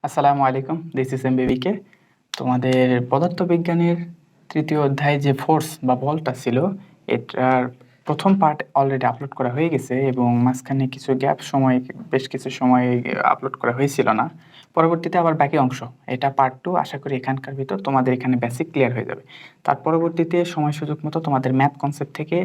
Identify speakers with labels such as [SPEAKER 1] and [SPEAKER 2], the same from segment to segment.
[SPEAKER 1] আসসালামু আলাইকুম, this is এমবিবিকে। তোমাদের পদার্থবিজ্ঞানের তৃতীয় অধ্যায় যে ফোর্স বা বলটা ছিল, এটার প্রথম পার্ট অলরেডি আপলোড করা হয়ে গেছে এবং মাঝখানে কিছু গ্যাপ সময়, বেশ কিছু সময় আপলোড করা হয়েছিল না। পরবর্তীতে আবার বাকি অংশ, এটা পার্ট 2। আশা করি এখানকার ভিতর তোমাদের এখানে বেসিক ক্লিয়ার হয়ে যাবে। তার পরবর্তীতে সময় সুযোগ মতো তোমাদের ম্যাথ কনসেপ্ট থেকে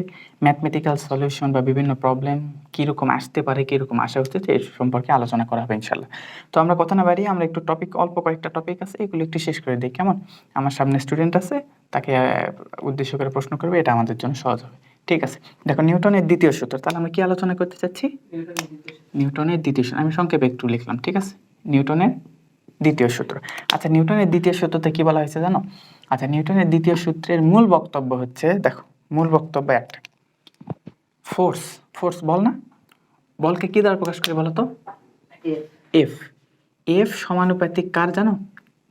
[SPEAKER 1] ম্যাথমেটিক্যাল সলিউশন বা বিভিন্ন প্রবলেম কীরকম আসতে পারে, কীরকম আসা উচিত, এই সম্পর্কে আলোচনা করা হবে ইনশাল্লাহ। তো আমরা কথা না বাড়িয়ে আমরা একটু অল্প কয়েকটা টপিক আছে, এগুলো একটু শেষ করে দিই, কেমন? আমার সামনে স্টুডেন্ট আছে, তাকে উদ্দেশ্য করে প্রশ্ন করবে, এটা আমাদের জন্য সহজ হবে। ঠিক আছে, দেখো নিউটনের দ্বিতীয় সূত্র, তাহলে আমরা কি আলোচনা করতে চাচ্ছি? নিউটনের দ্বিতীয় সূত্র। আমি সংক্ষেপে একটু লিখলাম, ঠিক আছে? নিউটনের দ্বিতীয় সূত্র। আচ্ছা, নিউটনের দ্বিতীয় সূত্রতে কি বলা হয়েছে জানো? আচ্ছা, নিউটনের দ্বিতীয় সূত্রের মূল বক্তব্য হচ্ছে, দেখো মূল বক্তব্য একটা, ফোর্স। ফোর্স বল না? বলকে কি দ্বারা প্রকাশ করে বলো তো? এফ। এফ সমানুপাতিক কার জানো?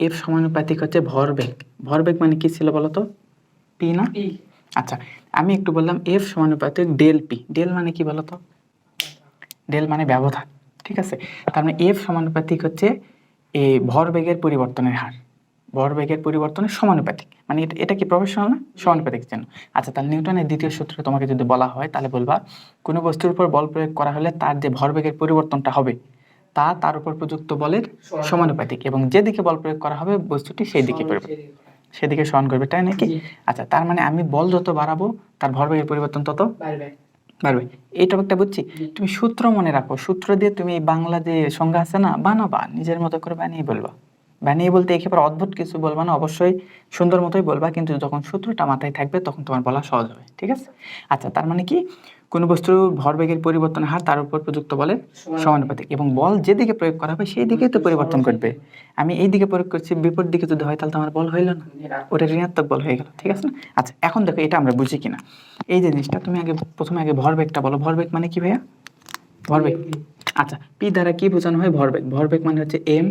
[SPEAKER 1] এফ সমানুপাতিক হচ্ছে ভরবেগ। ভরবেগ মানে কি ছিল বলো তো? পি না? আচ্ছা, আমি একটু বললাম এফ সমানুপাতিক ডেল পি। ডেল মানে কি বলো তো? ডেল মানে ব্যবধান, ঠিক আছে? তার মানে এফ সমানুপাতিক হচ্ছে এই ভরবেগের পরিবর্তনের হার। ভরবেগের পরিবর্তনের সমানুপাতিক, মানে এটা কি প্রফেশনাল না? সমানুপাতিক চিহ্ন। আচ্ছা, তাহলে নিউটনের দ্বিতীয় সূত্র তোমাকে যদি বলা হয়, তাহলে বলবা কোনো বস্তুর উপর বল প্রয়োগ করা হলে তার যে ভরবেগের পরিবর্তনটা হবে তা তার উপর প্রযুক্ত বলের সমানুপাতিক, এবং যেদিকে বল প্রয়োগ করা হবে বস্তুটি সেই দিকে সেদিকে সমান করবে, তাই নাকি? আচ্ছা, তার মানে আমি বল যত বাড়াবো তার ভরবেগের পরিবর্তন তত বাড়বে। এই টপিকটা বুঝছি। তুমি সূত্র মনে রাখো, সূত্র দিয়ে তুমি বাংলা যে সংজ্ঞা আছে না, বানাবা, নিজের মতো করে বানিয়ে বলবা। বানিয়ে বলতে একেবারে অদ্ভুত কিছু বলবা না, অবশ্যই সুন্দর মতোই বলবা, কিন্তু যখন সূত্রটা মাথায় থাকবে তখন তোমার বলা সহজ হবে, ঠিক আছে? আচ্ছা, তার মানে কি, কোনো বস্তুর ভরবেগের পরিবর্তনের হার তার উপর প্রযুক্ত বলের সমানুপাতিক, এবং বল যেদিকে প্রয়োগ করা হবে সেই দিকেই তো পরিবর্তন করবে। আমি এই দিকে প্রয়োগ করছি, বিপরীত দিকে যদি হয় তাহলে তো আমার বল হইল না, ওটা ঋণাত্মক বল হয়ে গেল, ঠিক আছে না? আচ্ছা, এখন দেখো এটা আমরা বুঝি কিনা এই জিনিসটা। তুমি প্রথমে ভরবেগটা বলো। ভরবেগ মানে কি ভাইয়া? ভরবেগ। আচ্ছা, পি দ্বারা কি বোঝানো হয়? ভরবেগ। ভরবেগ মানে হচ্ছে এম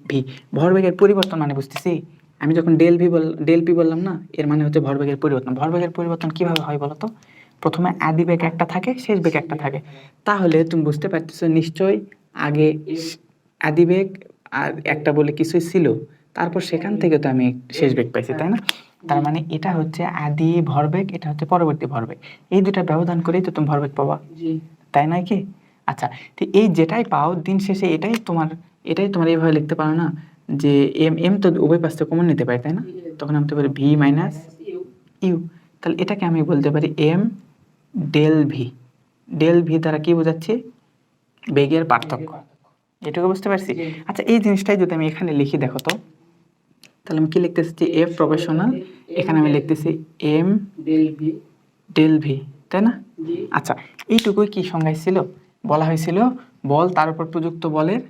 [SPEAKER 1] ভি। ভরবেগের পরিবর্তন মানে বুঝতেছি, আমি যখন ডেল পি বললাম না, এর মানে হচ্ছে ভরবেগের পরিবর্তন। ভরবেগের পরিবর্তন কিভাবে হয় বলো তো? প্রথমে আদি বেগ একটা থাকে, শেষ বেগ একটা থাকে। তাহলে তুমি বুঝতে পারতেছো নিশ্চয়ই, আগে আদি বেগ আর একটা বলে কিছুই ছিল, তারপর সেখান থেকে তো আমি শেষ বেগ পাইছি, তাই না? তার মানে এটা হচ্ছে আদি ভরবেগ, এটা হচ্ছে পরবর্তী ভরবেগ। এই দুটা ব্যবধান করেই তো তুমি ভরবেগ পাবা, তাই নয় কি? আচ্ছা, তো এই যেটাই পাও দিন শেষে এটাই তোমার এইভাবে লিখতে পারো না যে এম তো উভয় পাশ থেকে কমন নিতে পারি, তাই না? তখন আমি তো বলি ভি মাইনাস ইউ। তাহলে এটাকে আমি বলতে পারি M del V. Del V দ্বারা কি বোঝাচ্ছি? বেগের পার্থক্য। এটুকু বুঝতে পারছি? আচ্ছা, এই জিনিসটাই যদি আমি এখানে লিখি, দেখো তো, তাহলে আমি কি লিখতেছি? এফ প্রফেশনাল, এখানে আমি লিখতেছি এম ডেল ভি, তাই না? আচ্ছা, এইটুকুই কি সংজ্ঞায় ছিল? বলা হয়েছিল বল তার উপর প্রযুক্ত বলের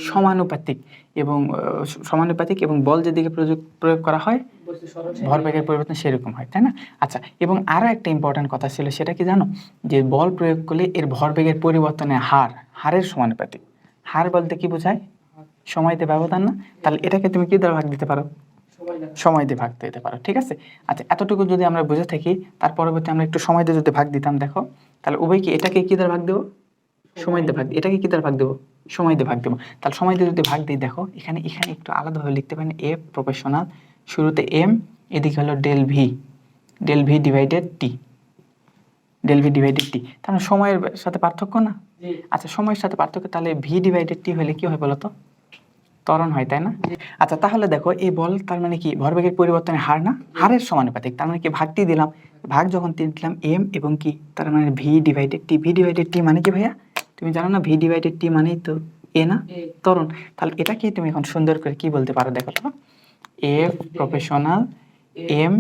[SPEAKER 1] সমানুপাতিক, এবং বল যেদিকে প্রয়োগ করা হয় ভরবেগের পরিবর্তন সেরকম হয়, তাই না? আচ্ছা, এবং আরো একটা ইম্পর্টেন্ট কথা ছিল, সেটা কি জানো? যে বল প্রয়োগ করলে এর ভরবেগের পরিবর্তনের হারের সমানুপাতিক। হার বলতে কি বোঝায়? সময় দিয়ে ব্যবধান না? তাহলে এটাকে তুমি কি দ্বারা ভাগ দিতে পারো? সময় দিয়ে ভাগ দিতে পারো, ঠিক আছে? আচ্ছা, এতটুকু যদি আমরা বুঝে থাকি, তার পরবর্তী আমরা একটু সময় দিয়ে যদি ভাগ দিতাম, দেখো তাহলে উভয় কি, এটাকে কি দ্বারা ভাগ দেবো? সময় দিয়ে ভাগ। এটাকে কি দ্বারা ভাগ দেবো? সময় দিয়ে ভাগ দেবো। তাহলে সময় দিয়ে যদি ভাগ দিই, দেখো এখানে একটু আলাদাভাবে লিখতে পারেন, এফ প্রফেশনাল, শুরুতে এম, এদিকে হলো ডেল ভি ডিভাইডেড টি। তার মানে সময়ের সাথে পার্থক্য না? আচ্ছা, সময়ের সাথে পার্থক্য, তাহলে ভি ডিভাইডেড টি হলে কি হয় বলো তো? ত্বরণ হয়, তাই না? আচ্ছা, তাহলে দেখো এই বল তার মানে কি? ভরবেগের পরিবর্তনের হার না, হারের সমানুপাতিক। তার মানে কি? ভাগটি দিলাম, ভাগ যখন দিলাম এম এবং কি, তার মানে ভি ডিভাইডেড টি। ভি ডিভাইডেড টি মানে কি ভাইয়া? তুমি জানো না, ভি ডিভাইডেড টি মানেই তো এ না, ত্বরণ। তাহলে এটাকে তুমি এখন সুন্দর করে কি বলতে পারো দেখো তো? F professional M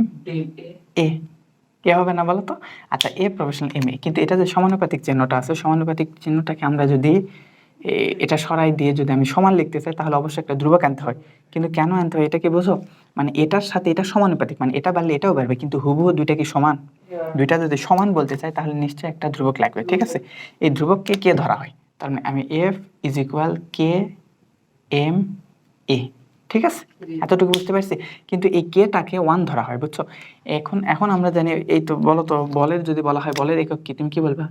[SPEAKER 1] A. কে হবে না বলো তো? আচ্ছা, এ প্রফেশনাল এম এ, কিন্তু এটা যে সমানুপাতিক চিহ্নটা আছে, সমানুপাতিক চিহ্নটাকে আমরা যদি এটা সরাই দিয়ে যদি আমি সমান লিখতে চাই, তাহলে অবশ্যই একটা ধ্রুবক আনতে হয়। কিন্তু কেন আনতে হয় এটা কি বোঝো? মানে এটার সাথে এটা সমানুপাতিক, মানে এটা বাড়লে এটাও বাড়বে, কিন্তু হুবহু দুইটা কি সমান? দুইটা যদি সমান বলতে চাই তাহলে নিশ্চয়ই একটা ধ্রুবক লাগবে, ঠিক আছে? এই ধ্রুবককে কে ধরা হয়? তার মানে আমি F is equal k m a, ঠিক আছে? এতটুকু বুঝতে পারছি। কিন্তু এই কেটাকে 1 ধরা হয়, বুঝছো? এখন আমরা জানি, এই তো বলো তো, বলের যদি বলা হয়, বলের একক কি? তুমি কি বলবা?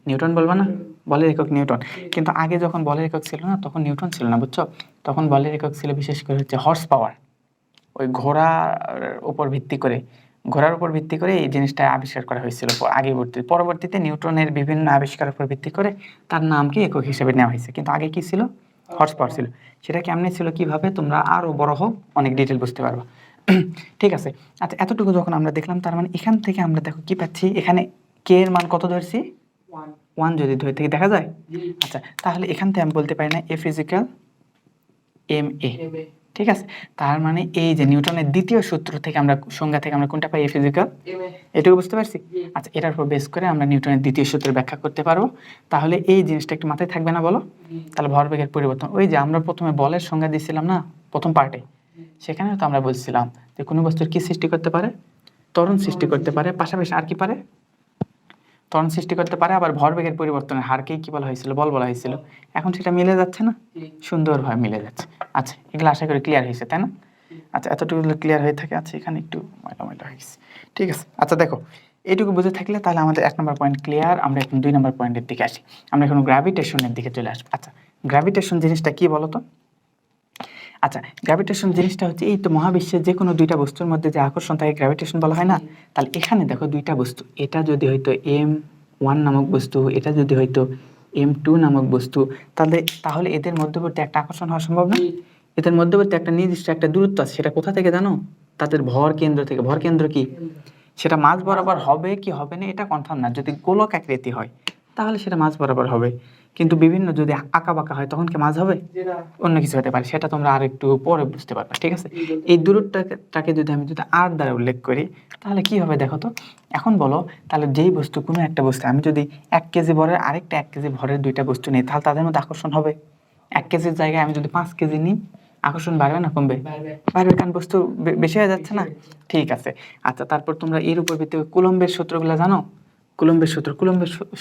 [SPEAKER 1] নিউটন বলবা না, বলের একক নিউটন। কিন্তু আগে যখন বলের একক ছিল না তখন নিউটন ছিল না, বুঝছো? তখন বলের একক ছিল বিশেষ করে হচ্ছে হর্স পাওয়ার। ওই ঘোড়ার উপর ভিত্তি করে এই জিনিসটা আবিষ্কার করা হয়েছিল পরবর্তীতে নিউটনের বিভিন্ন আবিষ্কারের উপর ভিত্তি করে তার নামকে একক হিসেবে নেওয়া হয়েছে। কিন্তু আগে কি ছিল? হর্স পাওয়ার ছিল। সেটা কেমনে ছিল, কিভাবে, তোমরা আরো বড় হোক অনেক ডিটেল বুঝতে পারবা। ঠিক আছে, আচ্ছা এতটুকু যখন আমরা দেখলাম, তার মানে এখান থেকে আমরা দেখো কি পাচ্ছি, এখানে কে এর মান কত ধরছি? 1 যদি ধরে থেকে দেখা যায়। আচ্ছা তাহলে এখান থেকে আমি বলতে পারি না F ইজিক্যাল এম এ, ঠিক আছে? তার মানে এই যে নিউটনের দ্বিতীয় সূত্র থেকে আমরা সংজ্ঞা থেকে আমরা কোনটা পাই? F ইজিক্যাল এটুকু বুঝতে পারছি। আচ্ছা এটার উপর বেস করে আমরা নিউটনের দ্বিতীয় সূত্রের ব্যাখ্যা করতে পারবো। তাহলে এই জিনিসটা একটু মাথায় থাকবে না বলো? তাহলে ভরবেগের পরিবর্তন, ওই যে আমরা প্রথমে বলের সংজ্ঞা দিয়েছিলাম না প্রথম পার্টে, সেখানে তো আমরা বলছিলাম যে কোনো বস্তুর কি সৃষ্টি করতে পারে? ত্বরণ সৃষ্টি করতে পারে, পাশাপাশি আর কি পারে? ত্বরণ সৃষ্টি করতে পারে, আবার ভরবেগের পরিবর্তনের হারকেই কি বলা হয়েছিল? বল বলা হয়েছিল। এখন সেটা মিলে যাচ্ছে না? সুন্দরভাবে মিলে যাচ্ছে। আচ্ছা এগুলো আশা করি ক্লিয়ার হয়েছে, তাই না? আচ্ছা এতটুকু ক্লিয়ার হয়ে থাকে। আচ্ছা এখানে একটু ময়লা হয়ে গেছে, ঠিক আছে। আচ্ছা দেখো এইটুকু বুঝে থাকলে তাহলে আমাদের 1 নম্বর পয়েন্ট ক্লিয়ার। আমরা এখন 2 নম্বর পয়েন্টের দিকে আসি। আমরা এখন গ্র্যাভিটেশনের দিকে চলে আসবো। আচ্ছা গ্র্যাভিটেশন জিনিসটা কি বলো তো? আচ্ছা গ্র্যাভিটেশন জিনিসটা হচ্ছে এই তো মহাবিশ্বের যে কোনো দুইটা বস্তুর মধ্যে যে আকর্ষণ তাকে গ্র্যাভিটেশন বলা হয় না? তাহলে এখানে দেখো দুইটা বস্তু, এটা যদি হয়তো M1 নামক বস্তু, এটা যদি হয়তো M2 নামক বস্তু, তাহলে এদের মধ্যবর্তী একটা আকর্ষণ হওয়া সম্ভব না? এদের মধ্যবর্তী একটা নির্দিষ্ট একটা দূরত্ব আছে, সেটা কোথা থেকে জানো? তাদের ভর কেন্দ্র থেকে। ভর কেন্দ্র কি? সেটা মাঝ বরাবর হবে কি হবে না এটা কনফার্ম না। যদি গোলক আকৃতি হয় তাহলে সেটা মাঝ বরাবর হবে, কিন্তু বিভিন্ন যদি আঁকা বাঁকা হয় তখন কি মাঝ হবে? অন্য কিছু হতে পারে, সেটা তোমরা আর একটু পরে বুঝতে পারবে, ঠিক আছে? এই দূরত্বটাকে যদি আমি আর দ্বারা উল্লেখ করি তাহলে কি হবে দেখো তো। এখন বলো, তাহলে যেই বস্তু, কোনো একটা বস্তু আমি যদি 1 কেজি ভরের আরেকটা 1 কেজি ভরের দুইটা বস্তু নিই, তাহলে তাদের মধ্যে আকর্ষণ হবে? 1 কেজির জায়গায় আমি যদি 5 কেজি নিই, আকর্ষণ বাড়বে না কমবে? বাড়বে, কারণ বস্তু বেশি হয়ে যাচ্ছে না? ঠিক আছে। আচ্ছা তারপর তোমরা এর উপর ভিত্তি করে কুলম্বের সূত্রগুলো জানো? কুলম্বের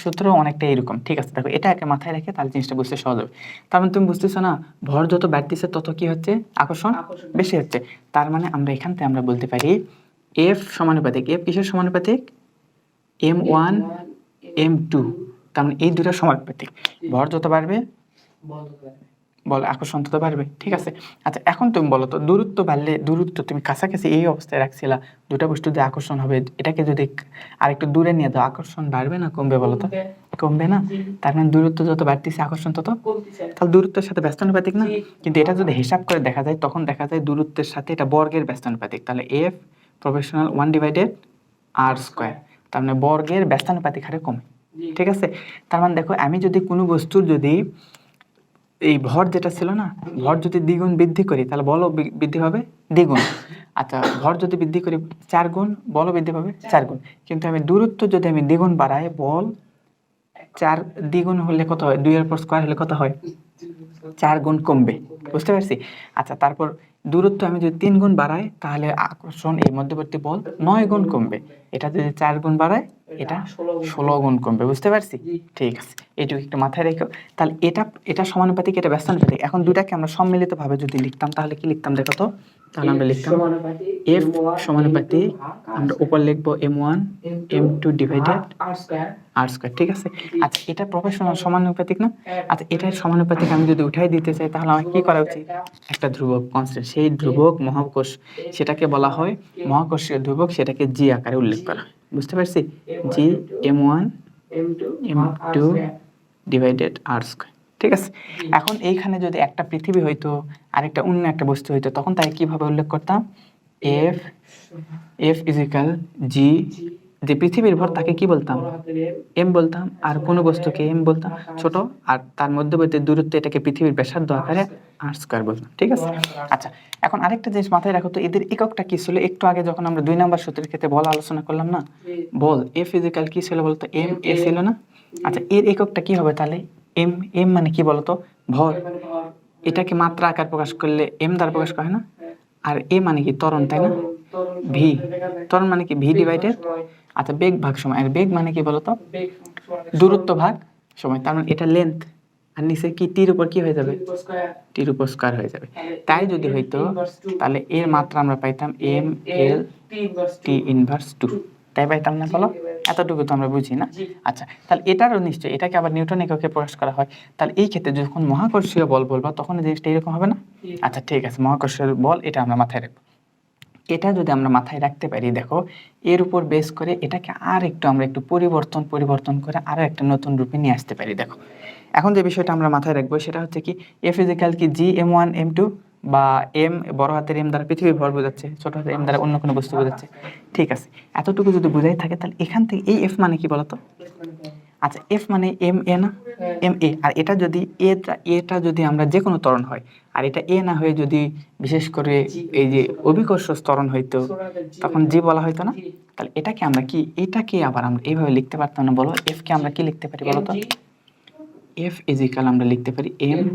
[SPEAKER 1] সূত্র অনেকটা এরকম, ঠিক আছে? দেখো এটা একটা মাথায় রেখে তাহলে জিনিসটা বুঝতে সহজ হবে। তার মানে তুমি বুঝতেছো না, ভর যত বাড়তেছে তত কি হচ্ছে? আকর্ষণ বেশি হচ্ছে। তার মানে আমরা এখান থেকে আমরা বলতে পারি F সমানুপাতিক। F কিসের সমানুপাতিক? M1 M2। তার মানে এই দুটো সমানুপাতিক। ভর যত বাড়বে বল আকর্ষণ তত বাড়বে, ঠিক আছে? আচ্ছা এখন তুমি বলো তো, দূরত্ব বাড়লে, দূরত্ব তুমি কাছাকাছি এই অবস্থায় রাখছিলা, দুটা বস্তু যে আকর্ষণ হবে, এটাকে যদি আরেকটু দূরে নিয়ে দাও, আকর্ষণ বাড়বে না কমবে বলো তো? কমবে না? তার মানে দূরত্ব যত বাড়তেছে আকর্ষণ তত, তাহলে দূরত্বের সাথে ব্যস্তানুপাতিক না? কিন্তু এটা যদি হিসাব করে দেখা যায় তখন দেখা যায় দূরত্বের সাথে এটা বর্গের ব্যস্তানুপাতিক। তাহলে F প্রফেশনাল 1/r²। তার মানে বর্গের ব্যস্তানুপাতিক হারে কমে, ঠিক আছে? তার মানে দেখো আমি যদি কোনো বস্তুর যদি এই ভর যেটা ছিল না, ভর যদি দ্বিগুণ বৃদ্ধি করি তাহলে বলও বৃদ্ধি হবে দ্বিগুণ। আচ্ছা ভর যদি বৃদ্ধি করি 4 গুণ, বলও বৃদ্ধি পাবে 4 গুণ। কিন্তু আমি দূরত্ব যদি আমি দ্বিগুণ বাড়াই, বল 4 দ্বিগুণ হলে কত হয়? 2 এর উপর স্কয়ার হলে কত হয়? 4 গুণ কমবে, বুঝতে পারছি? আচ্ছা তারপর দূরত্ব আমি যদি 3 গুণ বাড়াই তাহলে আকর্ষণ এই মধ্যবর্তী বল 9 গুণ কমবে। এটা যদি 4 গুণ বাড়ায় এটা 16 গুণ কমবে, বুঝতে পারছি? ঠিক আছে, এইটুকু একটু মাথায় রেখো। তাহলে এটা সমানুপাতিক, এটা ব্যস্তানুপাতিক। এখন দুটাকে আমরা সম্মিলিত ভাবে যদি লিখতাম তাহলে কি লিখতাম দেখো তো? তাহলে আমরা লিখতাম F সমানুপাতিক, আমরা উপর লিখবো M1 M2 ডিভাইডেড r², ঠিক আছে? আচ্ছা এটা প্রফেশনাল সমানুপাতিক না? আচ্ছা এটার সমানুপাতিক আমি যদি উঠাই দিতে চাই তাহলে আমার কি করা উচিত? একটা ধ্রুবক কনস্ট্যান্ট, সেই ধ্রুবক মহাকর্ষ, সেটাকে বলা হয় মহাকর্ষীয় ধ্রুবক, সেটাকে জি আকারে উল্লেখ করা হয়, বুঝতে পারছি? জি M1 M2 ডিভাইডেড r², ঠিক আছে? এখন এইখানে যদি একটা পৃথিবী হইতো আরেকটা অন্য একটা বস্তু হইতো, তখন তাকে কিভাবে উল্লেখ করতাম? F ইজিক্যাল জি, যে পৃথিবীর ভর তাকে কি বলতাম? M বলতাম, আর কোনো বস্তুকে M বলতাম ছোট, আর তার মধ্যবর্তী দূরত্ব এটাকে পৃথিবীর ব্যাসার্ধ আকারে r² বলতাম, ঠিক আছে? আচ্ছা এখন আরেকটা জিনিস মাথায় রাখো তো, এদের এককটা কি ছিল? একটু আগে যখন আমরা 2 নম্বর সূত্রের ক্ষেত্রে বল আলোচনা করলাম না, বল F ইজিক্যাল কি ছিল বলতো? M A ছিল না? আচ্ছা এর এককটা কি হবে তাহলে? M মানে কি বলতো? ভর। এটাকে মাত্রা আকার প্রকাশ করলে M দ্বারা প্রকাশ করে না? আর A মানে কি? ত্বরণ, তাই না? V, ত্বরণ মানে কি? V ডিভাইডেড, আচ্ছা বেগ ভাগ সময়। আর বেগ মানে কি বলতো? দূরত্ব ভাগ সময়। তার মানে এটা লেন্থ, আর নিচে কি টির উপর কি হয়ে যাবে? টির উপর স্কয়ার হয়ে যাবে। তাই যদি হইতো তাহলে এর মাত্রা আমরা পাইতাম M L T ইনভার্স 2, তাই পাইতাম না বলো? এতটুকু তো আমরা বুঝি না। আচ্ছা, তাহলে এটারও নিশ্চয়ই, এটাকে আবার নিউটন এককে প্রকাশ করা হয়। তাহলে এই ক্ষেত্রে যখন মহাকর্ষীয় বল বলবো তখন জিনিসটা এরকম হবে না? আচ্ছা ঠিক আছে, মহাকর্ষীয় বল এটা আমরা মাথায় রাখবো। এটা যদি আমরা মাথায় রাখতে পারি, দেখো এর উপর বেস করে এটাকে আর একটু আমরা একটু পরিবর্তন করে আরো একটা নতুন রূপে নিয়ে আসতে পারি। দেখো এখন যে বিষয়টা আমরা মাথায় রাখবো সেটা হচ্ছে কি, এফ ইজিক্যাল কি জি m1 m2, বা এম বড় হাতের এম দ্বারা পৃথিবীর ভর বোঝাচ্ছে, ছোট হাতের এম দ্বারা অন্য কোনো বস্তু বোঝাচ্ছে। ঠিক আছে, এতটুকু যদি বোঝাই থাকে তাহলে এখান থেকে এই এফ মানে কি বলতো? আচ্ছা, এফ মানে এম এ না, এম এ। আর এটা যদি এটা যদি আমরা যে কোনো ত্বরণ হয়, আর এটা এ না হয়ে যদি বিশেষ করে এই যে অভিকর্ষ ত্বরণ হইতো তখন জি বলা হইতো না? তাহলে এটাকে আমরা কি, এটাকে আবার আমরা এইভাবে লিখতে পারতাম না? বলো, এফ কে আমরা কি লিখতে পারি বলো তো? এফ ইজিক্যাল আমরা লিখতে পারি এম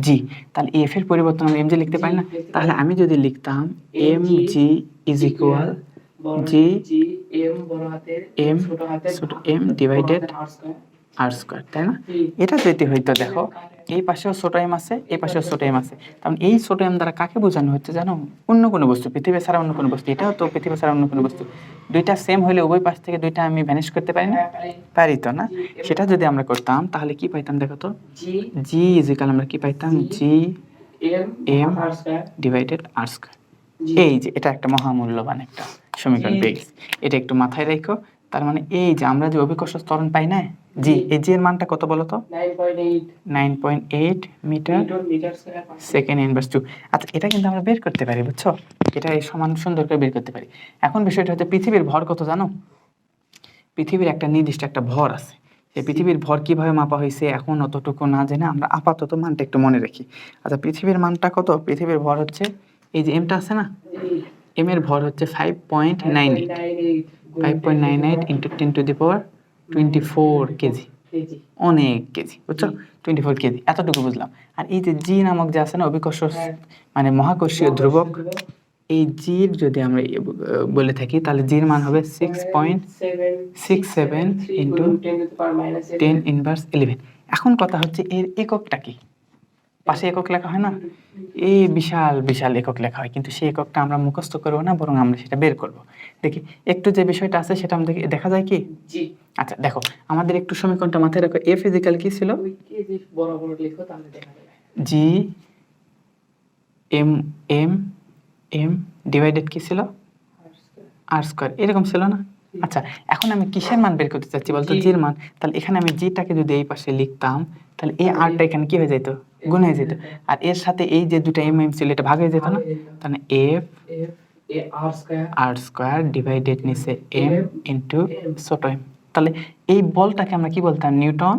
[SPEAKER 1] জি। তাহলে এফ এর পরিবর্তন আমরা এম জি লিখতে পারি না? তাহলে আমি যদি লিখতাম M G is equal G M ছোট এম ডিভাইডেড আর স্কয়ার, তাই না? এটা যদি হইতো, দেখো এই পাশেও ছোট এম আছে, এই পাশেও ছোট এম আছে, কারণ এই ছোট এম দ্বারা কাকে বোঝানো হচ্ছে জানো? অন্য কোনো বস্তু, পৃথিবী ছাড়া অন্য কোনো বস্তু। এটাও তো পৃথিবী ছাড়া অন্য কোনো বস্তু। দুইটা সেম হলে উভয় পাশ থেকে দুইটা আমি ভ্যানিশ করতে পারি না? পারি তো না? সেটা যদি আমরা করতাম তাহলে কি পাইতাম দেখো তো? জি ইজিক্যাল আমরা কি পাইতাম? G M divided R square. এই যে এটা একটা মহামূল্যবান একটা সমীকরণ পেয়ে গেছি, এটা একটু মাথায় রাখো। তার মানে এই যে আমরা যে অভিকর্ষ ত্বরণ পাই না, জি, এই জি এর মানটা কত বলো তো? 9.8 মিটার সেকেন্ড ইনভার্স 2। আচ্ছা, এটা কিন্তু আমরা বের করতে পারি, বুঝছো? এটা এই সমান সুন্দর করে বের করতে পারি। এখন বিষয়টা হচ্ছে পৃথিবীর ভর কত জানো? পৃথিবীর একটা নির্দিষ্ট একটা ভর আছে। এই পৃথিবীর ভর কিভাবে মাপা হয়েছে এখন অতটুকু না জেনে আমরা আপাতত মানটা একটু মনে রাখি। আচ্ছা, পৃথিবীর মানটা কত? পৃথিবীর ভর হচ্ছে এই যে এমটা আছে না, এম এর ভর হচ্ছে 5.98 ইন্টু 10⁻24 কেজি। অনেক কেজি, বুঝছো? 24 কেজি, এতটুকু বুঝলাম। আর এই যে জি নামক যে আছে না অভিকর্ষ মানে মহাকর্ষীয় ধ্রুবক, এই জির যদি আমরা বলে থাকি তাহলে জির মান হবে 6.67 ইন্টু 10⁻11। এখন কথা হচ্ছে এর এককটা কি? পাশে একক লেখা হয় না? এই বিশাল বিশাল একক লেখা হয়, কিন্তু সেই এককটা আমরা মুখস্থ করবো না, বরং আমরা সেটা বের করব। দেখি একটু যে বিষয়টা আছে সেটা আমাদের দেখা যায় কি? জি। আচ্ছা দেখো, আমাদের একটু সমীকরণটা মাথায় রাখো। এফ ইজিক্যাল কি ছিল? G M M M divided কি ছিল? আর স্কয়ার, এরকম ছিল না? আচ্ছা, এখন আমি কিসের মান বের করতে চাচ্ছি বলতো? জির মান। তাহলে এখানে আমি জিটাকে যদি এই পাশে লিখতাম তাহলে এই আরটা এখানে কি হয়ে যেত? গুণ হয়ে যেত। আর এর সাথে এই যে দুটো এম এম ছিল এটা ভাগ হয়ে যেত না? তাহলে এফ আর স্কয়ার ডিভাইডেড নিচে এম ইনটু ছোট এম। তাহলে এই বলটাকে আমরা কি বলতাম? নিউটন।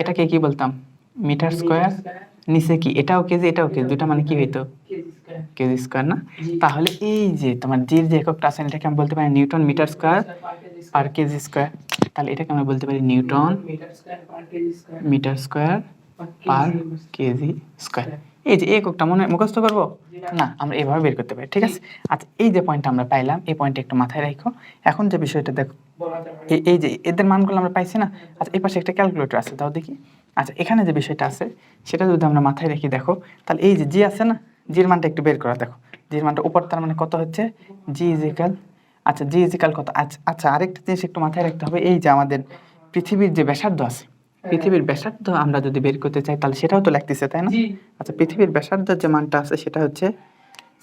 [SPEAKER 1] এটাকে কি বলতাম? Metre square. নিচে কি? এটাও কেজি এটাও কেজি, দুটা মানে কি হইতো? কেজি স্কয়ার না? তাহলে এই যে তোমার জির যে এককটা আছে এটাকে আমি বলতে পারি newton metre square per KG square. তাহলে এটাকে আমরা বলতে পারি newton metre square per KG square. এই যে এককটা মনে মুখস্থ করব না, আমরা এইভাবে বের করতে পারি। ঠিক আছে? আচ্ছা, এই যে পয়েন্টটা আমরা পাইলাম, এই পয়েন্টটা একটু মাথায় রাখো। এখন যে বিষয়টা দেখো, এই যে এদের মানগুলো আমরা পাইছি না? আচ্ছা, এই পাশে একটা ক্যালকুলেটর আছে, দাও দেখি। আচ্ছা, এখানে যে বিষয়টা আছে সেটা যদি আমরা মাথায় রেখে দেখো, তাহলে এই যে জি আছে না, জির মানটা একটু বের করা। দেখো জির মানটা উপর, তার মানে কত হচ্ছে? জি ইজিক্যাল, আচ্ছা জি ইজিক্যাল কত? আচ্ছা আরেকটা জিনিস একটু মাথায় রাখতে হবে, এই যে আমাদের পৃথিবীর যে ব্যাসার্ধ আছে, পৃথিবীর ব্যাসার্ধ আমরা যদি বের করতে চাই তাহলে সেটাও তো লাগতেছে, তাই না? আচ্ছা, পৃথিবীর ব্যাসার্ধের যে মানটা আছে সেটা হচ্ছে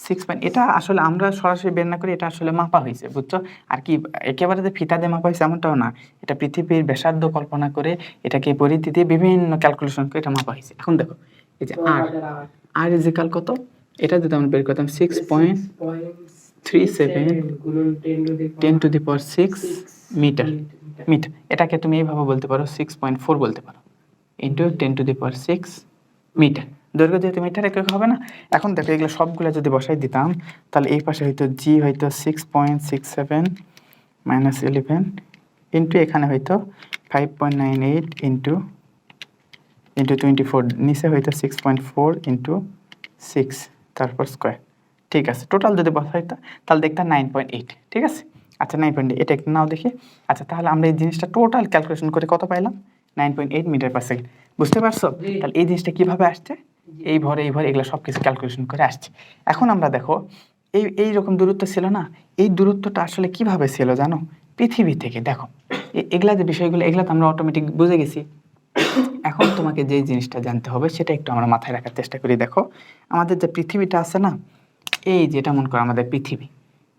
[SPEAKER 1] 6 পয়েন্ট। এটা আসলে আমরা সরাসরি বের না করে এটা আসলে মাপা হয়েছে, বুঝছো? আর কি একেবারে যে ফিতা দিয়ে মাপা হয়েছে এমনটাও না, এটা পৃথিবীর ব্যাসার্ধ কল্পনা করে এটাকে পরিধি দিয়ে বিভিন্ন ক্যালকুলেশন করে এটা মাপা হয়েছে। এখন দেখো এই যে আর ইজিক্যাল কত? এটা যদি আমরা বের করতাম 6.37 10⁻6 মিটার। মিটার এটাকে তুমি এইভাবে বলতে পারো, 6.4 বলতে পারো, ইন্টু 10⁻6 মিটার। দৈর্ঘ্য যেহেতু মিটার একক হবে না। এখন দেখো এগুলো সবগুলো যদি বসাই দিতাম তাহলে এই পাশে হয়তো জি হয়তো 6.67 মাইনাস 11 ইন্টু এখানে হয়তো 5.98 ইন্টু 24, নিচে হয়তো 6.4 ইন্টু 6 তারপর স্কোয়ার। ঠিক আছে, টোটাল যদি বসাইতো তাহলে দেখতাম 9.8। ঠিক আছে? আচ্ছা 9.8 এটা একটু নাও দেখি। আচ্ছা, তাহলে আমরা এই জিনিসটা টোটাল ক্যালকুলেশন করে কত পাইলাম? 9.8 মিটার পার সেকেন্ড। বুঝতে পারছো? তাহলে এই জিনিসটা কিভাবে আসছে? এই ভরে এগুলো সব কিছু ক্যালকুলেশন করে আসছে। এখন আমরা দেখো এই রকম দূরত্ব ছিল না, এই দূরত্বটা আসলে কিভাবে ছিল জানো? পৃথিবী থেকে দেখো এগুলা যে বিষয়গুলো এগুলা তো আমরা অটোমেটিক বুঝে গেছি। এখন তোমাকে যে জিনিসটা জানতে হবে সেটা একটু আমরা মাথায় রাখার চেষ্টা করি। দেখো আমাদের যে পৃথিবীটা আছে না, এই যেটা মনে করো আমাদের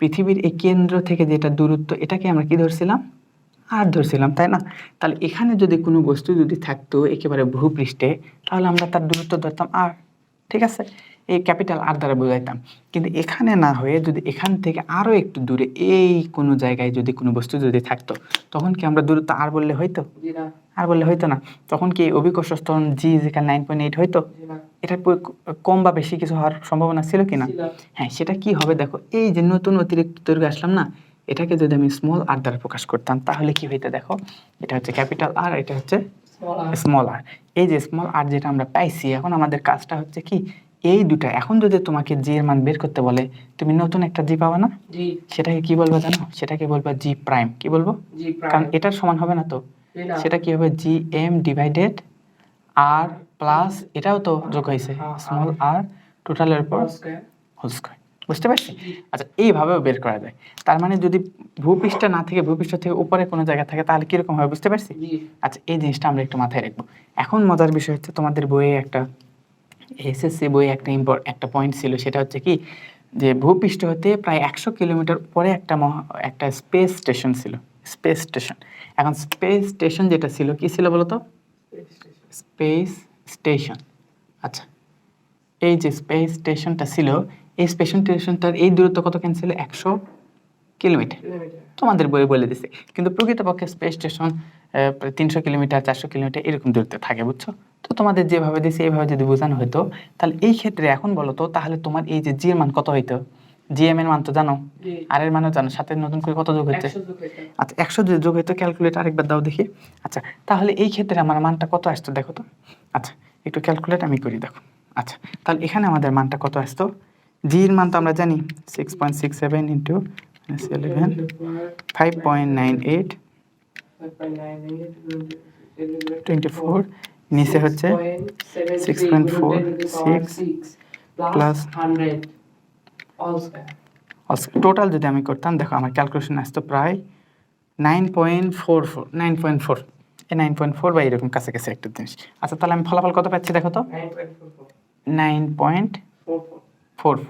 [SPEAKER 1] পৃথিবীর এই কেন্দ্র থেকে যেটা দূরত্ব, এটাকে আমরা কি ধরছিলাম? আর ধরছিলাম, তাই না? তাহলে এখানে যদি কোনো বস্তু যদি থাকতো একেবারে ভূপৃষ্ঠে, তাহলে আমরা তার দূরত্ব ধরতাম আর, ঠিক আছে, এই ক্যাপিটাল আর দ্বারা বোঝাইতাম। কিন্তু এখানে না হয়ে যদি এখান থেকে আরো একটু দূরে এই কোনো জায়গায় যদি কোনো বস্তু যদি থাকতো, তখন কি আমরা দূরত্ব আর বললে হইতো? আর বললে হইতো না। তখন কি অভিকর্ষ ত্বরণ জি যেখানে 9.8 হইতো? এটা কম বা বেশি কিছু হওয়ার সম্ভাবনা ছিল কিনা? হ্যাঁ, সেটা কি হবে দেখো, এই যে নতুন অতিরিক্ত দৈর্ঘ্য আসলাম না, এটাকে যদি আমি স্মল আর দ্বারা প্রকাশ করতাম তাহলে কি হইতো দেখো, এটা হচ্ছে ক্যাপিটাল আর, এটা হচ্ছে স্মল আর। এই যে স্মল আর যেটা আমরা পাইছি, এখন আমাদের কাজটা হচ্ছে কি, এই দুটা এখন যদি তোমাকে জি এর মান বের করতে বলে, তুমি নতুন একটা জি পাবা না? সেটাকে কি বলবো জানো? সেটাকে বলবো জি প্রাইম। কি বলবো? কারণ এটার সমান হবে না তো, সেটা কি হবে? জি এম ডিভাইডেড আর প্লাস এটাও তো যোগ হয়েছে স্মল আর টোটালের উপর হোল স্কয়ার। বুঝতে পারছি? আচ্ছা, এইভাবেও বের করা যায়। তার মানে যদি ভূপৃষ্ঠ না থেকে ভূপৃষ্ঠ থেকে উপরে কোনো জায়গা থাকে তাহলে কিরকম হবে, বুঝতে পারছি? আচ্ছা, এই জিনিসটা আমরা একটু মাথায় রাখবো। এখন মজার বিষয় হচ্ছে, তোমাদের বইয়ে একটা এসএসসি বইয়ে একটা পয়েন্ট ছিল, সেটা হচ্ছে কি, যে ভূপৃষ্ঠ হতে প্রায় 100 কিলোমিটার উপরে একটা স্পেস স্টেশন ছিল। Space station. এখন স্পেস স্টেশন যেটা ছিল, কি ছিল বলতো? Space station. আচ্ছা, এই যে স্পেস স্টেশনটা ছিল, এই স্পেস স্টেশনটার এই দূরত্ব কত কেন ছিল? 100 কিলোমিটার। তোমাদের বই বলে দিছে, কিন্তু প্রকৃতপক্ষে স্পেস স্টেশন 300 কিলোমিটার 400 কিলোমিটার এরকম দূরত্বে থাকে, বুঝছো? তো তোমাদের যেভাবে দিছে এইভাবে যদি বোঝানো হতো, তাহলে এই ক্ষেত্রে এখন বলো তো, তাহলে তোমার এই যে জি এর মান কত হইতো? জি এম এর মান তো জানো, আর এর মানও জানো, সাথে নতুন করে কত যোগ হচ্ছে? আচ্ছা, 100 যদি যোগ হইতো, ক্যালকুলেট আরেকবার দাও দেখি। আচ্ছা, তাহলে এই ক্ষেত্রে আমার মানটা কত আসতো দেখো তো। আচ্ছা, একটু ক্যালকুলেট আমি করি, দেখো। আচ্ছা, তাহলে এখানে আমাদের মানটা কত আসতো? জি এর মান তো আমরা জানি 6.67 ইন্টু 11 5.98 24, নিচে হচ্ছে 6.46 প্লাস টোটাল যদি আমি করতাম, দেখো আমার ক্যালকুলেশন আসতো প্রায় 9.44 9.4, এই 9.4 বা এরকম কাছাকাছি একটা জিনিস। আচ্ছা, তাহলে আমি ফলাফল কত পাচ্ছি দেখো তো? 9.44।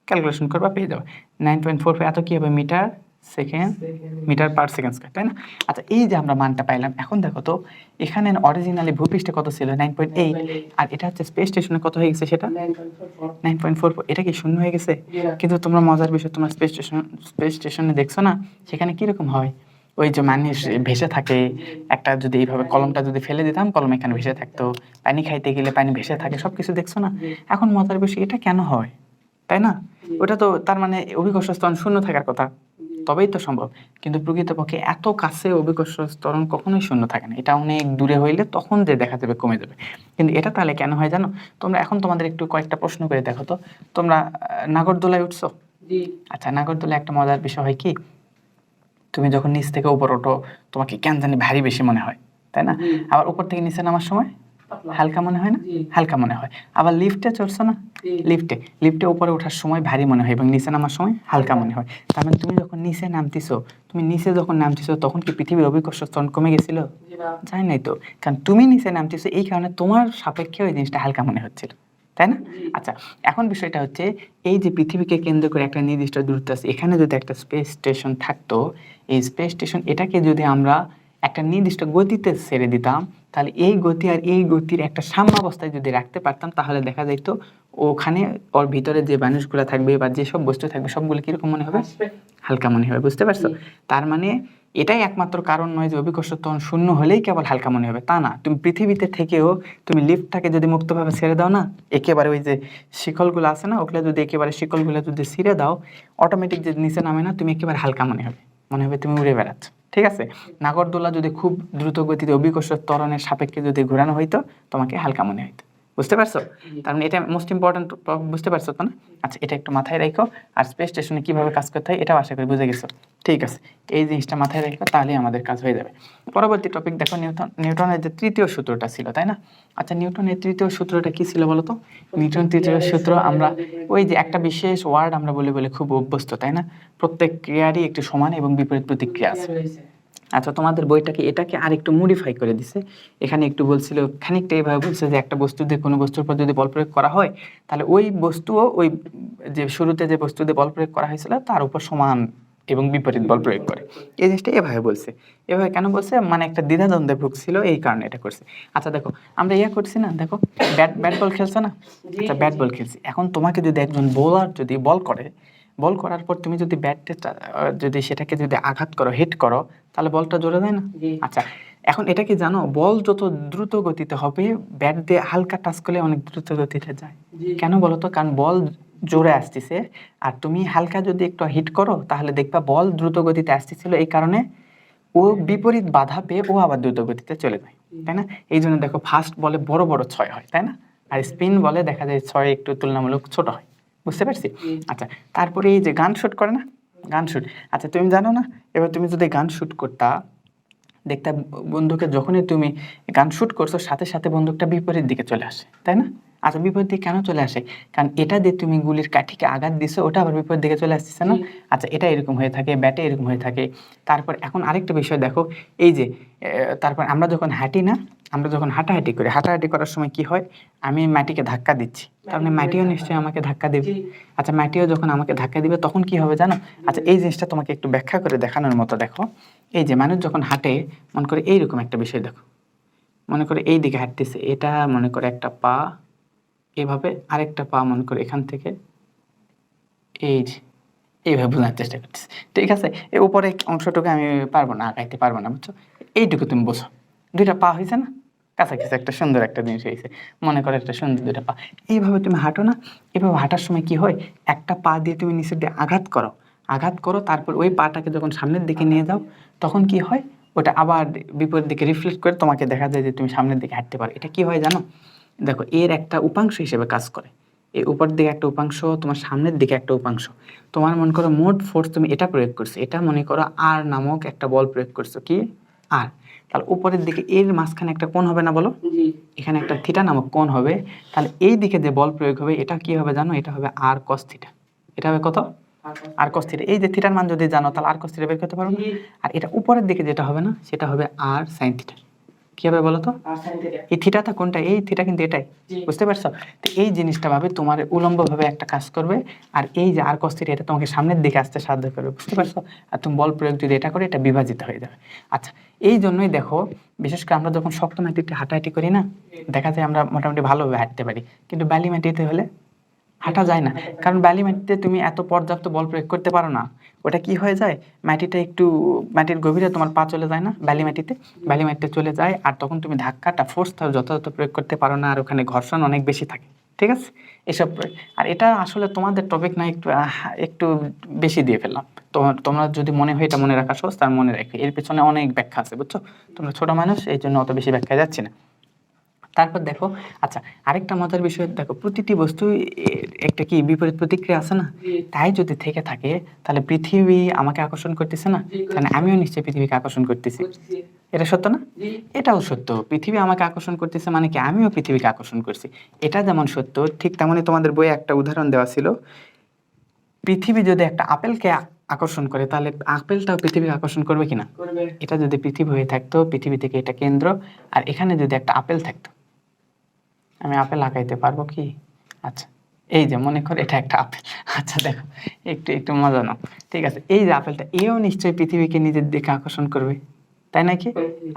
[SPEAKER 1] ক্যালকুলেশন করবা পেয়ে যাবে 9.44। এত কি হবে? Metre second, metre per second square, তাই না? আচ্ছা, এই যে আমরা মানটা পাইলাম, এখন দেখো তো এখানে অরিজিনালি ভূপৃষ্ঠে কত ছিল? 9.8, আর এটা হচ্ছে স্পেস স্টেশনে কত হয়ে গেছে? সেটা 9.44। এটা কি শূন্য হয়ে গেছে? কিন্তু তোমরা মজার বিষয়, তোমরা স্পেস স্টেশনে দেখছো না, সেখানে কিরকম হয়? ওই যে মানুষ ভেসে থাকে, একটা যদি এইভাবে কলমটা যদি ফেলে দিতাম, কলম এখানে ভেসে থাকতো, পানি খাইতে গেলে পানি ভেসে থাকে, সবকিছু দেখছো না? এখন মজার বিষয়, এটা কেন হয়, তাই না? ওটা তো তার মানে অভিকর্ষ ত্বরণ শূন্য থাকার কথা, তবেই তো সম্ভব। কিন্তু প্রকৃতপক্ষে এত কাছে অভিকর্ষ ত্বরণ কখনোই শূন্য থাকে না, এটা অনেক দূরে হইলে তখন যে দেখা যাবে কমে যাবে। কিন্তু এটা তাহলে কেন হয় জানো? তোমরা এখন তোমাদের একটু কয়েকটা প্রশ্ন করে দেখো তো। তোমরা নাগরদোলায় উঠছো? আচ্ছা, নাগরদোলায় একটা মজার বিষয় হয় কি, তুমি যখন নিচ থেকে উপর ওঠো তোমাকে কেন জানি ভারী বেশি মনে হয়, তাই না? আবার উপর থেকে নিচে নামার সময় হালকা মনে হয় না? হালকা মনে হয়। আবার লিফটে চড়ছো না, লিফটে উপরে ওঠার সময় ভারী মনে হয় এবং নিচে নামার সময় হালকা মনে হয়। তার মানে তুমি যখন নিচে নামতিছো তখন কি পৃথিবীর অভিকর্ষ ত্বরণ কমে গেছিল? যায় নাই তো, কারণ তুমি নিচে নামতিছো, এই কারণে তোমার সাপেক্ষে ওই জিনিসটা হালকা মনে হচ্ছিল, তাই না? আচ্ছা, এখন বিষয়টা হচ্ছে, এই যে পৃথিবীকে কেন্দ্র করে একটা নির্দিষ্ট দূরত্ব আছে, এখানে যদি একটা স্পেস স্টেশন থাকতো, এই স্পেস স্টেশন এটাকে যদি আমরা একটা নির্দিষ্ট গতিতে ছেড়ে দিতাম, তাহলে এই গতি আর এই গতির একটা সাম্যাবস্থায় যদি রাখতে পারতাম, তাহলে দেখা যাইত ওখানে ওর ভিতরে যে মানুষগুলো থাকবে বা যেসব বস্তু থাকবে সবগুলো কিরকম মনে হবে? হালকা মনে হবে। বুঝতে পারছো? তার মানে এটাই একমাত্র কারণ নয় যে অভিকর্ষ ত্বরণ শূন্য হলেই কেবল হালকা মনে হবে, তা না। তুমি পৃথিবীতে থেকেও তুমি লিফটটাকে যদি মুক্তভাবে ছেড়ে দাও না, একেবারে ওই যে শিকলগুলো আছে না, ওগুলো যদি একেবারে শিকলগুলো যদি ছিঁড়ে দাও, অটোমেটিক যে নিচে নামে না, তুমি একেবারে হালকা মনে হবে তুমি উড়ে বেড়াচ্ছ। ঠিক আছে? নাগরদোলা যদি খুব দ্রুত গতিতে অভিকর্ষ ত্বরণের সাপেক্ষে যদি ঘোরানো হইতো, তোমাকে হালকা মনে হইতো। বুঝতে পারছো? তার মানে এটা মোস্ট ইম্পর্টেন্ট, বুঝতে পারছো তো না? আচ্ছা, এটা একটু মাথায় রাখো। আর স্পেস স্টেশনে কিভাবে কাজ করতে হয় এটাও আশা করি বুঝে গেছো। ঠিক আছে, এই জিনিসটা মাথায় রাখো, তাহলেই আমাদের কাজ হয়ে যাবে। পরবর্তী টপিক দেখো, নিউটনের যে তৃতীয় সূত্রটা ছিল, তাই না? আচ্ছা, নিউটনের তৃতীয় সূত্রটা কি ছিল বলো তো? নিউটন তৃতীয় সূত্র, আমরা ওই যে একটা বিশেষ ওয়ার্ড আমরা বলে বলে খুব অভ্যস্ত, তাই না? প্রত্যেক ক্রিয়ারই একটি সমান এবং বিপরীত প্রতিক্রিয়া আছে। আচ্ছা তোমাদের বইটাকে এটাকে আরেকটু মডিফাই করে দিছে। এখানে একটু বলছিল খানিকটা এইভাবে বলছে যে একটা বস্তু দিয়ে কোনো বস্তুর উপর যদি বল প্রয়োগ করা হয় তাহলে ওই বস্তুও ওই যে শুরুতে যে বস্তু দিয়ে বল প্রয়োগ করা হয়েছিল তার উপর সমান এবং বিপরীত বল প্রয়োগ করে। এই জিনিসটা এভাবে বলছে। এভাবে কেন বলছে, মানে একটা দ্বিধাদ্বন্দ্বে ভুগছিল, এই কারণে এটা করছে। আচ্ছা দেখো আমরা ইয়া করছি না, দেখো ব্যাট বল খেলছো না, আচ্ছা ব্যাট বল খেলছি। এখন তোমাকে যদি একজন বোলার যদি বল করে, বল করার পর তুমি যদি ব্যাটটা যদি সেটাকে যদি আঘাত করো, হিট করো, তাহলে বলটা জোরে যায় না? আচ্ছা এখন এটা কি জানো, বল যত দ্রুত গতিতে হবে ব্যাট দিয়ে হালকা টাচ করলে অনেক দ্রুত গতিতে যায়। কেন বলো তো? কারণ বল জোরে আসতেছে আর তুমি হালকা যদি একটু হিট করো তাহলে দেখবা বল দ্রুত গতিতে আসতেছিল, এই কারণে ও বিপরীত বাধা পেয়ে ও আবার দ্রুত গতিতে চলে যায়, তাই না? এই জন্য দেখো ফাস্ট বলে বড় বড় ছয় হয়, তাই না? আর স্পিন বলে দেখা যায় ছয় একটু তুলনামূলক ছোট হয়। বুঝতে পারছি? আচ্ছা তারপরে এই যে গান শুট করে না, গান শুট, আচ্ছা তুমি জানো না, এবার তুমি যদি গান শুট করতা, দেখতে বন্দুকের যখনই তুমি গান শুট করছো সাথে সাথে বন্দুকটা বিপরীত দিকে চলে আসে, তাই না? আচ্ছা বিপরীত দিকে কেন চলে আসে? কারণ এটা দিয়ে তুমি গুলির কাঠিকে আঘাত দিছো, ওটা আবার বিপরীত দিকে চলে আসতেছে না? আচ্ছা এটা এরকম হয়ে থাকে, ব্যাটে এরকম হয়ে থাকে। তারপর এখন আরেকটা বিষয় দেখো, এই যে তারপর আমরা যখন হাঁটি না, আমরা যখন হাঁটাহাঁটি করি, হাঁটাহাঁটি করার সময় কি হয়, আমি মাটিকে ধাক্কা দিচ্ছি, তার মানে মাটিও নিশ্চয়ই আমাকে ধাক্কা দেবে। আচ্ছা মাটিও যখন আমাকে ধাক্কা দিবে তখন কি হবে জানো? আচ্ছা এই জিনিসটা তোমাকে একটু ব্যাখ্যা করে দেখানোর মতো। দেখো এই যে মানুষ যখন হাঁটে, মনে করে এইরকম একটা বিষয় দেখো, মনে করে এই দিকে হাঁটতেছে, এটা মনে করে একটা পা, এভাবে আরেকটা পা মনে করে এখান থেকে এই যে এইভাবে বোঝার চেষ্টা করতেছে, ঠিক আছে? এই উপরে অংশটুকু আমি পারবো না, আগাইতে পারবো না, বুঝছো? এইটুকু তুমি বোঝো, দুইটা পা হয়েছে না, কাছাকাছি একটা সুন্দর একটা জিনিস হয়েছে, মনে করো একটা সুন্দর দুইটা পা। এইভাবে তুমি হাঁটো না, এইভাবে হাঁটার সময় কি হয়, একটা পা দিয়ে তুমি নিচের দিয়ে আঘাত করো, আঘাত করো, তারপর ওই পাটাকে যখন সামনের দিকে নিয়ে যাও তখন কি হয়, ওটা আবার বিপরীত দিকে রিফ্লেক্ট করে তোমাকে দেখা যায় যে তুমি সামনের দিকে হাঁটতে পারো। এটা কি হয় জানো? দেখো এর একটা উপাংশ হিসেবে কাজ করে, এই উপর দিকে একটা উপাংশ, তোমার সামনের দিকে একটা উপাংশ। তোমার মনে করো মোট ফোর্স তুমি এটা প্রয়োগ করছো, এটা মনে করো আর নামক একটা বল প্রয়োগ করছো, কি আর, তাহলে উপরের দিকে এর মাঝখানে একটা কোণ হবে না বলো? এখানে একটা থিটা নামক কোণ হবে, তাহলে এই দিকে যে বল প্রয়োগ হবে এটা কি হবে জানো? এটা হবে আর কস থিটা। এটা হবে কত? আর কস থিটা। এই যে থিটার মান যদি জানো তাহলে আর কস থিটা বের করতে পারো না? আর এটা উপরের দিকে যেটা হবে না সেটা হবে আর সাইন থিটা। কি হবে বলো তো? এই থিটাটা কোনটা? এই থিটা কিন্তু এটাই, বুঝতে পারছো? তো এই জিনিসটা ভাবে তোমার উলম্ব ভাবে একটা কাজ করবে, আর এই যে আর কস থিটা এটা তোমাকে সামনের দিকে আসতে সাহায্য করবে, বুঝতে পারছো? আর তুমি বল প্রয়োগ যদি এটা করে এটা বিভাজিত হয়ে যাবে। আচ্ছা এই জন্যই দেখো বিশেষ করে আমরা যখন শক্ত মাটিতে হাঁটাহাঁটি করি না, দেখা যায় আমরা মোটামুটি ভালোভাবে হাঁটতে পারি, কিন্তু বালি মাটিতে হলে হাঁটা যায় না, কারণ বালি মাটিতে তুমি এত পর্যাপ্ত বল প্রয়োগ করতে পারো না। ওটা কি হয়ে যায়, মাটিটা একটু, মাটির গভীরে তোমার পা চলে যায় না বালি মাটিতে, বালি মাটিতে চলে যায়, আর তখন তুমি ধাক্কাটা ফোর্সটা যথাযথ প্রয়োগ করতে পারো না, আর ওখানে ঘর্ষণ অনেক বেশি থাকে, ঠিক আছে? এসব প্রয়োগ। আর এটা আসলে তোমাদের টপিক না, একটু একটু বেশি দিয়ে ফেললাম। তোমরা যদি মনে হয় এটা মনে রাখা সহজ, তার মনে রাখবে, এর পেছনে অনেক ব্যাখ্যা আছে, বুঝছো? তোমরা ছোট মানুষ, এই জন্য অত বেশি ব্যাখ্যা যাচ্ছে না। তারপর দেখো, আচ্ছা আরেকটা মজার বিষয় দেখো, প্রতিটি বস্তু একটা কি বিপরীত প্রতিক্রিয়া আছে না? তাই যদি থেকে থাকে তাহলে পৃথিবী আমাকে আকর্ষণ করতেছে না, তাহলে আমিও নিশ্চয়ই পৃথিবীকে আকর্ষণ করতেছি। এটা সত্য না? এটাও সত্য, পৃথিবী আমাকে আকর্ষণ করতেছে মানে কি আমিও পৃথিবীকে আকর্ষণ করছি। এটা যেমন সত্য, ঠিক তেমনই তোমাদের বইয়ে একটা উদাহরণ দেওয়া ছিল, পৃথিবী যদি একটা আপেলকে আকর্ষণ করে তাহলে আপেলটাও পৃথিবীকে আকর্ষণ করবে কিনা? এটা যদি পৃথিবী হয়ে থাকতো, পৃথিবী থেকে এটা কেন্দ্র, আর এখানে যদি একটা আপেল থাকতো, আমি আপেল আঁকাইতে পারবো কি? আচ্ছা এই যে মনে করো এটা একটা আপেল, আচ্ছা দেখো একটু একটু মজা নাও, ঠিক আছে? এই যে আপেলটা, এও নিশ্চয়ই পৃথিবীকে নিজের দিকে আকর্ষণ করবে, তাই নাকি?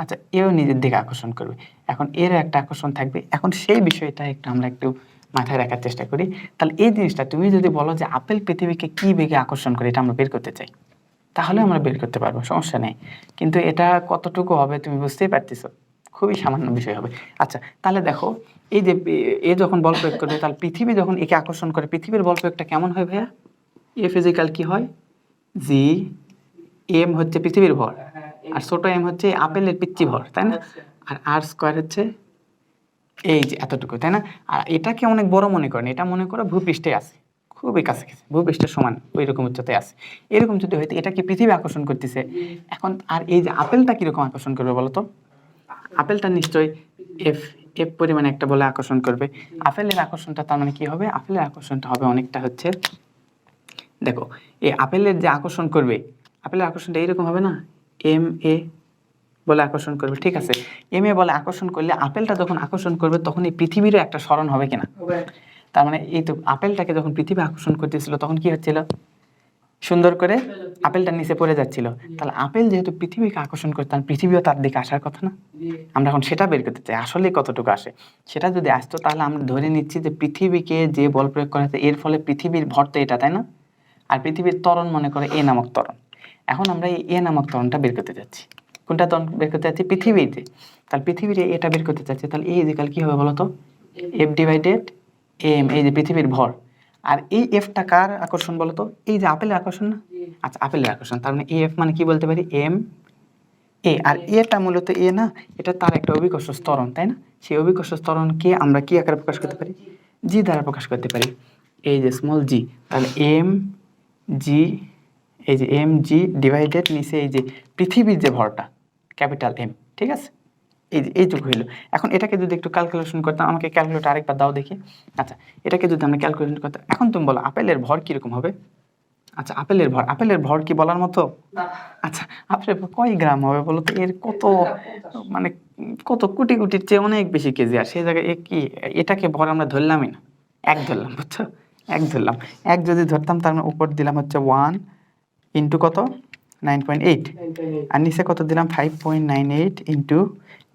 [SPEAKER 1] আচ্ছা এও নিজের দিকে আকর্ষণ করবে, এখন এর একটা আকর্ষণ থাকবে। এখন সেই বিষয়টা একটু আমরা একটু মাথায় রাখার চেষ্টা করি। তাহলে এই জিনিসটা তুমি যদি বলো যে আপেল পৃথিবীকে কি বেগে আকর্ষণ করে, এটা আমরা বের করতে চাই, তাহলে আমরা বের করতে পারবো, সমস্যা নেই। কিন্তু এটা কতটুকু হবে তুমি বুঝতেই পারতেছো, খুবই সামান্য বিষয় হবে। আচ্ছা তাহলে দেখো, এই যে এ যখন বল প্রয়োগ করবে তাহলে পৃথিবী যখন একে আকর্ষণ করে, পৃথিবীর বল প্রয়োগটা কেমন হয় ভাইয়া? এ ফিজিক্যাল কি হয়, জি এম হচ্ছে পৃথিবীর ভর, আর ছোট এম হচ্ছে আপেলের পিচ্চি ভর, তাই না? আর আর স্কোয়ার হচ্ছে এই যে এতটুকু, তাই না? আর এটাকে অনেক বড় মনে করেন, এটা মনে করো ভূপৃষ্ঠে আছে, খুবই কাছাকাছি, ভূপৃষ্ঠের সমান ওই রকম উচ্চতায় আছে। এরকম যদি হইতো, এটা কি পৃথিবী আকর্ষণ করতেছে এখন, আর এই যে আপেলটা কিরকম আকর্ষণ করবে বলো তো? আপেলটা নিশ্চয়ই এফ এফ পরিমাণে একটা বলে আকর্ষণ করবে। আপেলের আকর্ষণটা তার মানে কি হবে? আপেলের আকর্ষণটা হবে অনেকটা হচ্ছে, দেখো এই আপেলের যে আকর্ষণ করবে, আপেলের আকর্ষণটা এইরকম হবে না, এম এ, বলে আকর্ষণ করবে, ঠিক আছে। এম এ বলে আকর্ষণ করলে আপেলটা যখন আকর্ষণ করবে তখন এই পৃথিবীরও একটা স্মরণ হবে কিনা। তার মানে এই তো আপেলটাকে যখন পৃথিবী আকর্ষণ করতেছিল তখন কি হচ্ছিল, সুন্দর করে আপেলটা নিচে পড়ে যাচ্ছিল। তাহলে আপেল যেহেতু পৃথিবীকে আকর্ষণ করতে, পৃথিবীও তার দিকে আসার কথা না। আমরা এখন সেটা বের করতে চাই আসলে কতটুকু আসে। সেটা যদি আসতো তাহলে আমরা ধরে নিচ্ছি যে পৃথিবীকে যে বল প্রয়োগ করা হয়েছে এর ফলে পৃথিবীর ভর তো এটা, তাই না। আর পৃথিবীর ত্বরণ মনে করে এ নামক ত্বরণ। এখন আমরা এই এ নামক ত্বরণটা বের করতে যাচ্ছি। কোনটা ত্বরণ বের করতে যাচ্ছি? পৃথিবীতে। তাহলে পৃথিবীর এটা বের করতে চাচ্ছি, তাহলে এই ইকুয়াল কি হবে বলতো, এফ ডিভাইডেড এম, এই যে পৃথিবীর ভর। আর এই এফটা কার আকর্ষণ বলতো, এই যে আপেলের আকর্ষণ না। আচ্ছা, আপেলের আকর্ষণ, তার মানে এফ মানে কি বলতে পারি, এম এ। আর এটা মূলত এ না, এটা তার একটা অভিকর্ষ ত্বরণ, তাই না। সেই অভিকর্ষ ত্বরণকে আমরা কি আকারে প্রকাশ করতে পারি, জি দ্বারা প্রকাশ করতে পারি, এই যে স্মল জি। তাহলে এম জি, এই যে এম জি ডিভাইডেড নিচে এই যে পৃথিবীর যে ভরটা ক্যাপিটাল এম, ঠিক আছে। এই যে এইটুকু হইলো। এখন এটাকে যদি একটু ক্যালকুলেশন করতাম, আমাকে ক্যালকুলেটর আরেকবার দাও দেখি। আচ্ছা, এটাকে যদি আমরা ক্যালকুলেশন করতাম, এখন তুমি বলো আপেলের ভর কিরকম হবে। আচ্ছা, আপেলের ভর কি বলার মতো? আচ্ছা, আপেলের ভর কয় গ্রাম হবে বলো তো? এর কত, মানে কত কোটি কোটির চেয়ে অনেক বেশি কেজি। আর সেই জায়গায় কি এটাকে ভর আমরা ধরলামই না, এক ধরলাম, বুঝছো, এক ধরলাম। এক যদি ধরতাম তার মানে উপর দিলাম হচ্ছে 1 ইন্টু কত, 9.8, আর নিচে কত দিলাম 5.98 ইন্টু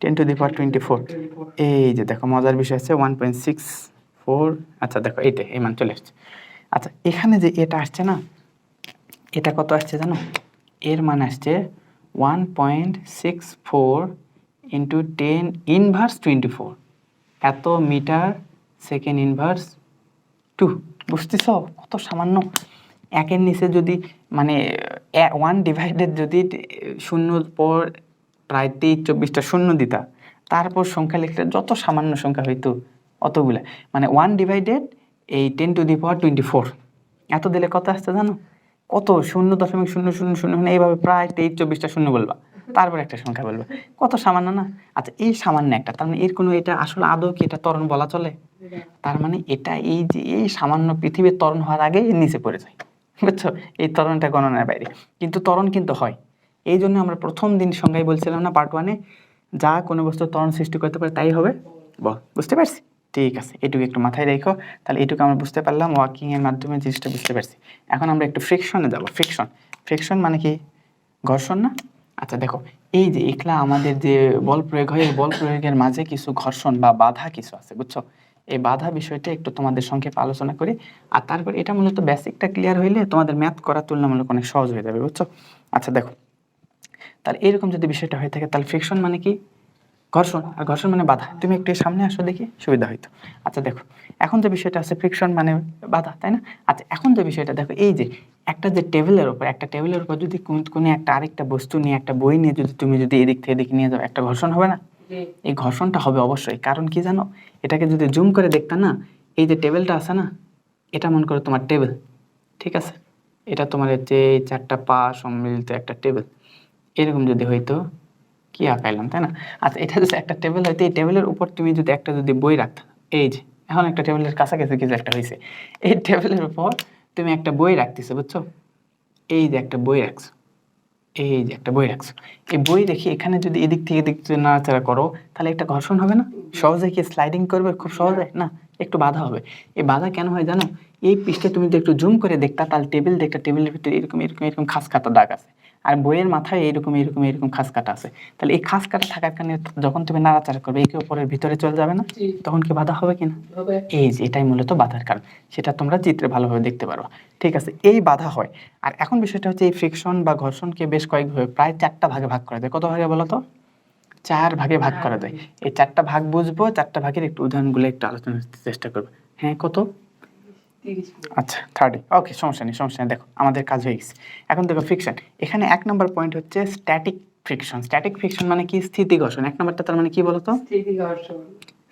[SPEAKER 1] 10⁻²৪। এই যে দেখো মজার বিষয় আছে 1.64। আচ্ছা দেখো এইটা এই মান চলে আসছে। আচ্ছা, এখানে যে এটা আসছে না, এটা কত আসছে জানো, এর মান আসছে 1.64 ইন্টু 10⁻²৪, এত মিটার সেকেন্ড ইনভার্স 2। বুঝতেছ কত সামান্য। একের নিচে যদি মানে 1 ডিভাইডেড যদি শূন্যর পর প্রায় 23-24টা শূন্য দিতা, তারপর সংখ্যা লিখলে যত সামান্য সংখ্যা হইতো অতগুলা, মানে 1 ডিভাইডেড এই 10⁻²৪ এত দিলে কত আসছে জানো, কত 0.0000, মানে এইভাবে প্রায় 23-24টা শূন্য বলবা, তারপর একটা সংখ্যা বলবা, কত সামান্য না। আচ্ছা, এই সামান্য একটা, তার মানে এর কোনো এটা আসলে আদৌ কি এটা ত্বরণ বলা চলে? তার মানে এটা এই যে এই সামান্য পৃথিবীর ত্বরণ হওয়ার আগে নিচে পড়ে যায়, বুঝছো, এই ত্বরণটা গণনার বাইরে। কিন্তু ত্বরণ কিন্তু হয়। এই জন্য আমরা প্রথম দিন সংজ্ঞায় বলছিলাম না পার্ট 1-এ, যা কোনো বস্তু ত্বরণ সৃষ্টি করতে পারে তাই হবে বল। বুঝতে পারছি? ঠিক আছে, এটুকু একটু মাথায় রেখো। তাহলে এটুকু আমরা বুঝতে পারলাম, ওয়াকিং এর মাধ্যমে জিনিসটা বুঝতে পারছি। এখন আমরা একটু ফ্রিকশনে যাব। ফ্রিকশন মানে কি, ঘর্ষণ না। আচ্ছা দেখো, এই যে একলা আমাদের যে বল প্রয়োগ হয়, এই বল প্রয়োগের মাঝে কিছু ঘর্ষণ বা বাধা কিছু আছে, বুঝছো। এই বাধা বিষয়টা একটু তোমাদের সংক্ষেপে আলোচনা করি, আর তারপর এটা মূলত বেসিকটা ক্লিয়ার হইলে তোমাদের ম্যাথ করা তুলনামূলক অনেক সহজ হয়ে যাবে, বুঝছো। আচ্ছা দেখো, তাহলে এরকম যদি বিষয়টা হয়ে থাকে, তাহলে ফ্রিকশন মানে কি, ঘর্ষণ, আর ঘর্ষণ মানে বাধা। তুমি একটু সামনে আসো দেখি, সুবিধা হইতো। আচ্ছা দেখো, এখন যে বিষয়টা আছে ফ্রিকশন মানে বাধা, তাই না। আচ্ছা, এখন যে বিষয়টা দেখো, এই যে একটা টেবিলের উপর যদি কোনো একটা আরেকটা বস্তু নিয়ে, একটা বই নিয়ে যদি তুমি এদিক থেকে এদিকে নিয়ে যাও, একটা ঘর্ষণ হবে না? এই ঘর্ষণটা হবে অবশ্যই। কারণ কি জানো, এটাকে যদি জুম করে দেখতা না, এই যে টেবিলটা আছে না, এটা মনে করো তোমার টেবিল, ঠিক আছে। এটা তোমার হচ্ছে 4টা পা সম্মিলিত একটা টেবিল। এরকম যদি হইতো, কি আঁকাইলাম, তাই না। আচ্ছা, এটা যদি একটা টেবিল হইতো, এই টেবিলের উপর তুমি যদি একটা বই রাখতা, এই যে এখন একটা টেবিলের কাছাকাছি কিছু একটা হয়েছে, এই টেবিলের উপর তুমি একটা বই রাখতেছো, বুঝছো। এই যে একটা বই রাখছো, এই বই রেখে এখানে যদি এদিক থেকে এদিক থেকে নাড়াচাড়া করো, তাহলে একটা ঘর্ষণ হবে না? সহজে কি স্লাইডিং করবে খুব সহজে না, একটু বাধা হবে। এই বাধা কেন হয় জানো, এই পৃষ্ঠে তুমি যদি একটু জুম করে দেখতা, তাহলে টেবিলের ভিতরে এরকম খাস কাটা দাগ আছে, আর বইয়ের মাথায় এরকম খাস কাটা আছে। তাহলে এই খাস কাটা থাকার কারণে যখন তুমি নাড়াচাড়া করবে, একে অপরের ভিতরে চলে যাবে না, তখন কি বাধা হবে কিনা? এই যে এটাই মূলত বাধার কারণ, সেটা তোমরা চিত্রে ভালোভাবে দেখতে পারো। ঠিক আছে, এই বাধা হয়। আর এখন বিষয়টা হচ্ছে, এই ফ্রিকশন বা ঘর্ষণকে বেশ কয়েকভাবে প্রায় 4টা ভাগে ভাগ করা যায়। কত ভাগে বলো তো? 4 ভাগে ভাগ করা যায়। এই 4টা ভাগ বুঝবো, 4টা ভাগের একটু উদাহরণগুলো একটু আলোচনা করতে চেষ্টা করবো। হ্যাঁ, কত? আচ্ছা, 30। ওকে, সমস্যা নেই। দেখো আমাদের কাজ হয়ে গেছে। এখন দেখো ফ্রিকশন, এখানে 1 নম্বর পয়েন্ট হচ্ছে স্ট্যাটিক ফ্রিকশন মানে কি, স্থিতি ঘর্ষণ। 1 নম্বরটা তার মানে কি বলতো?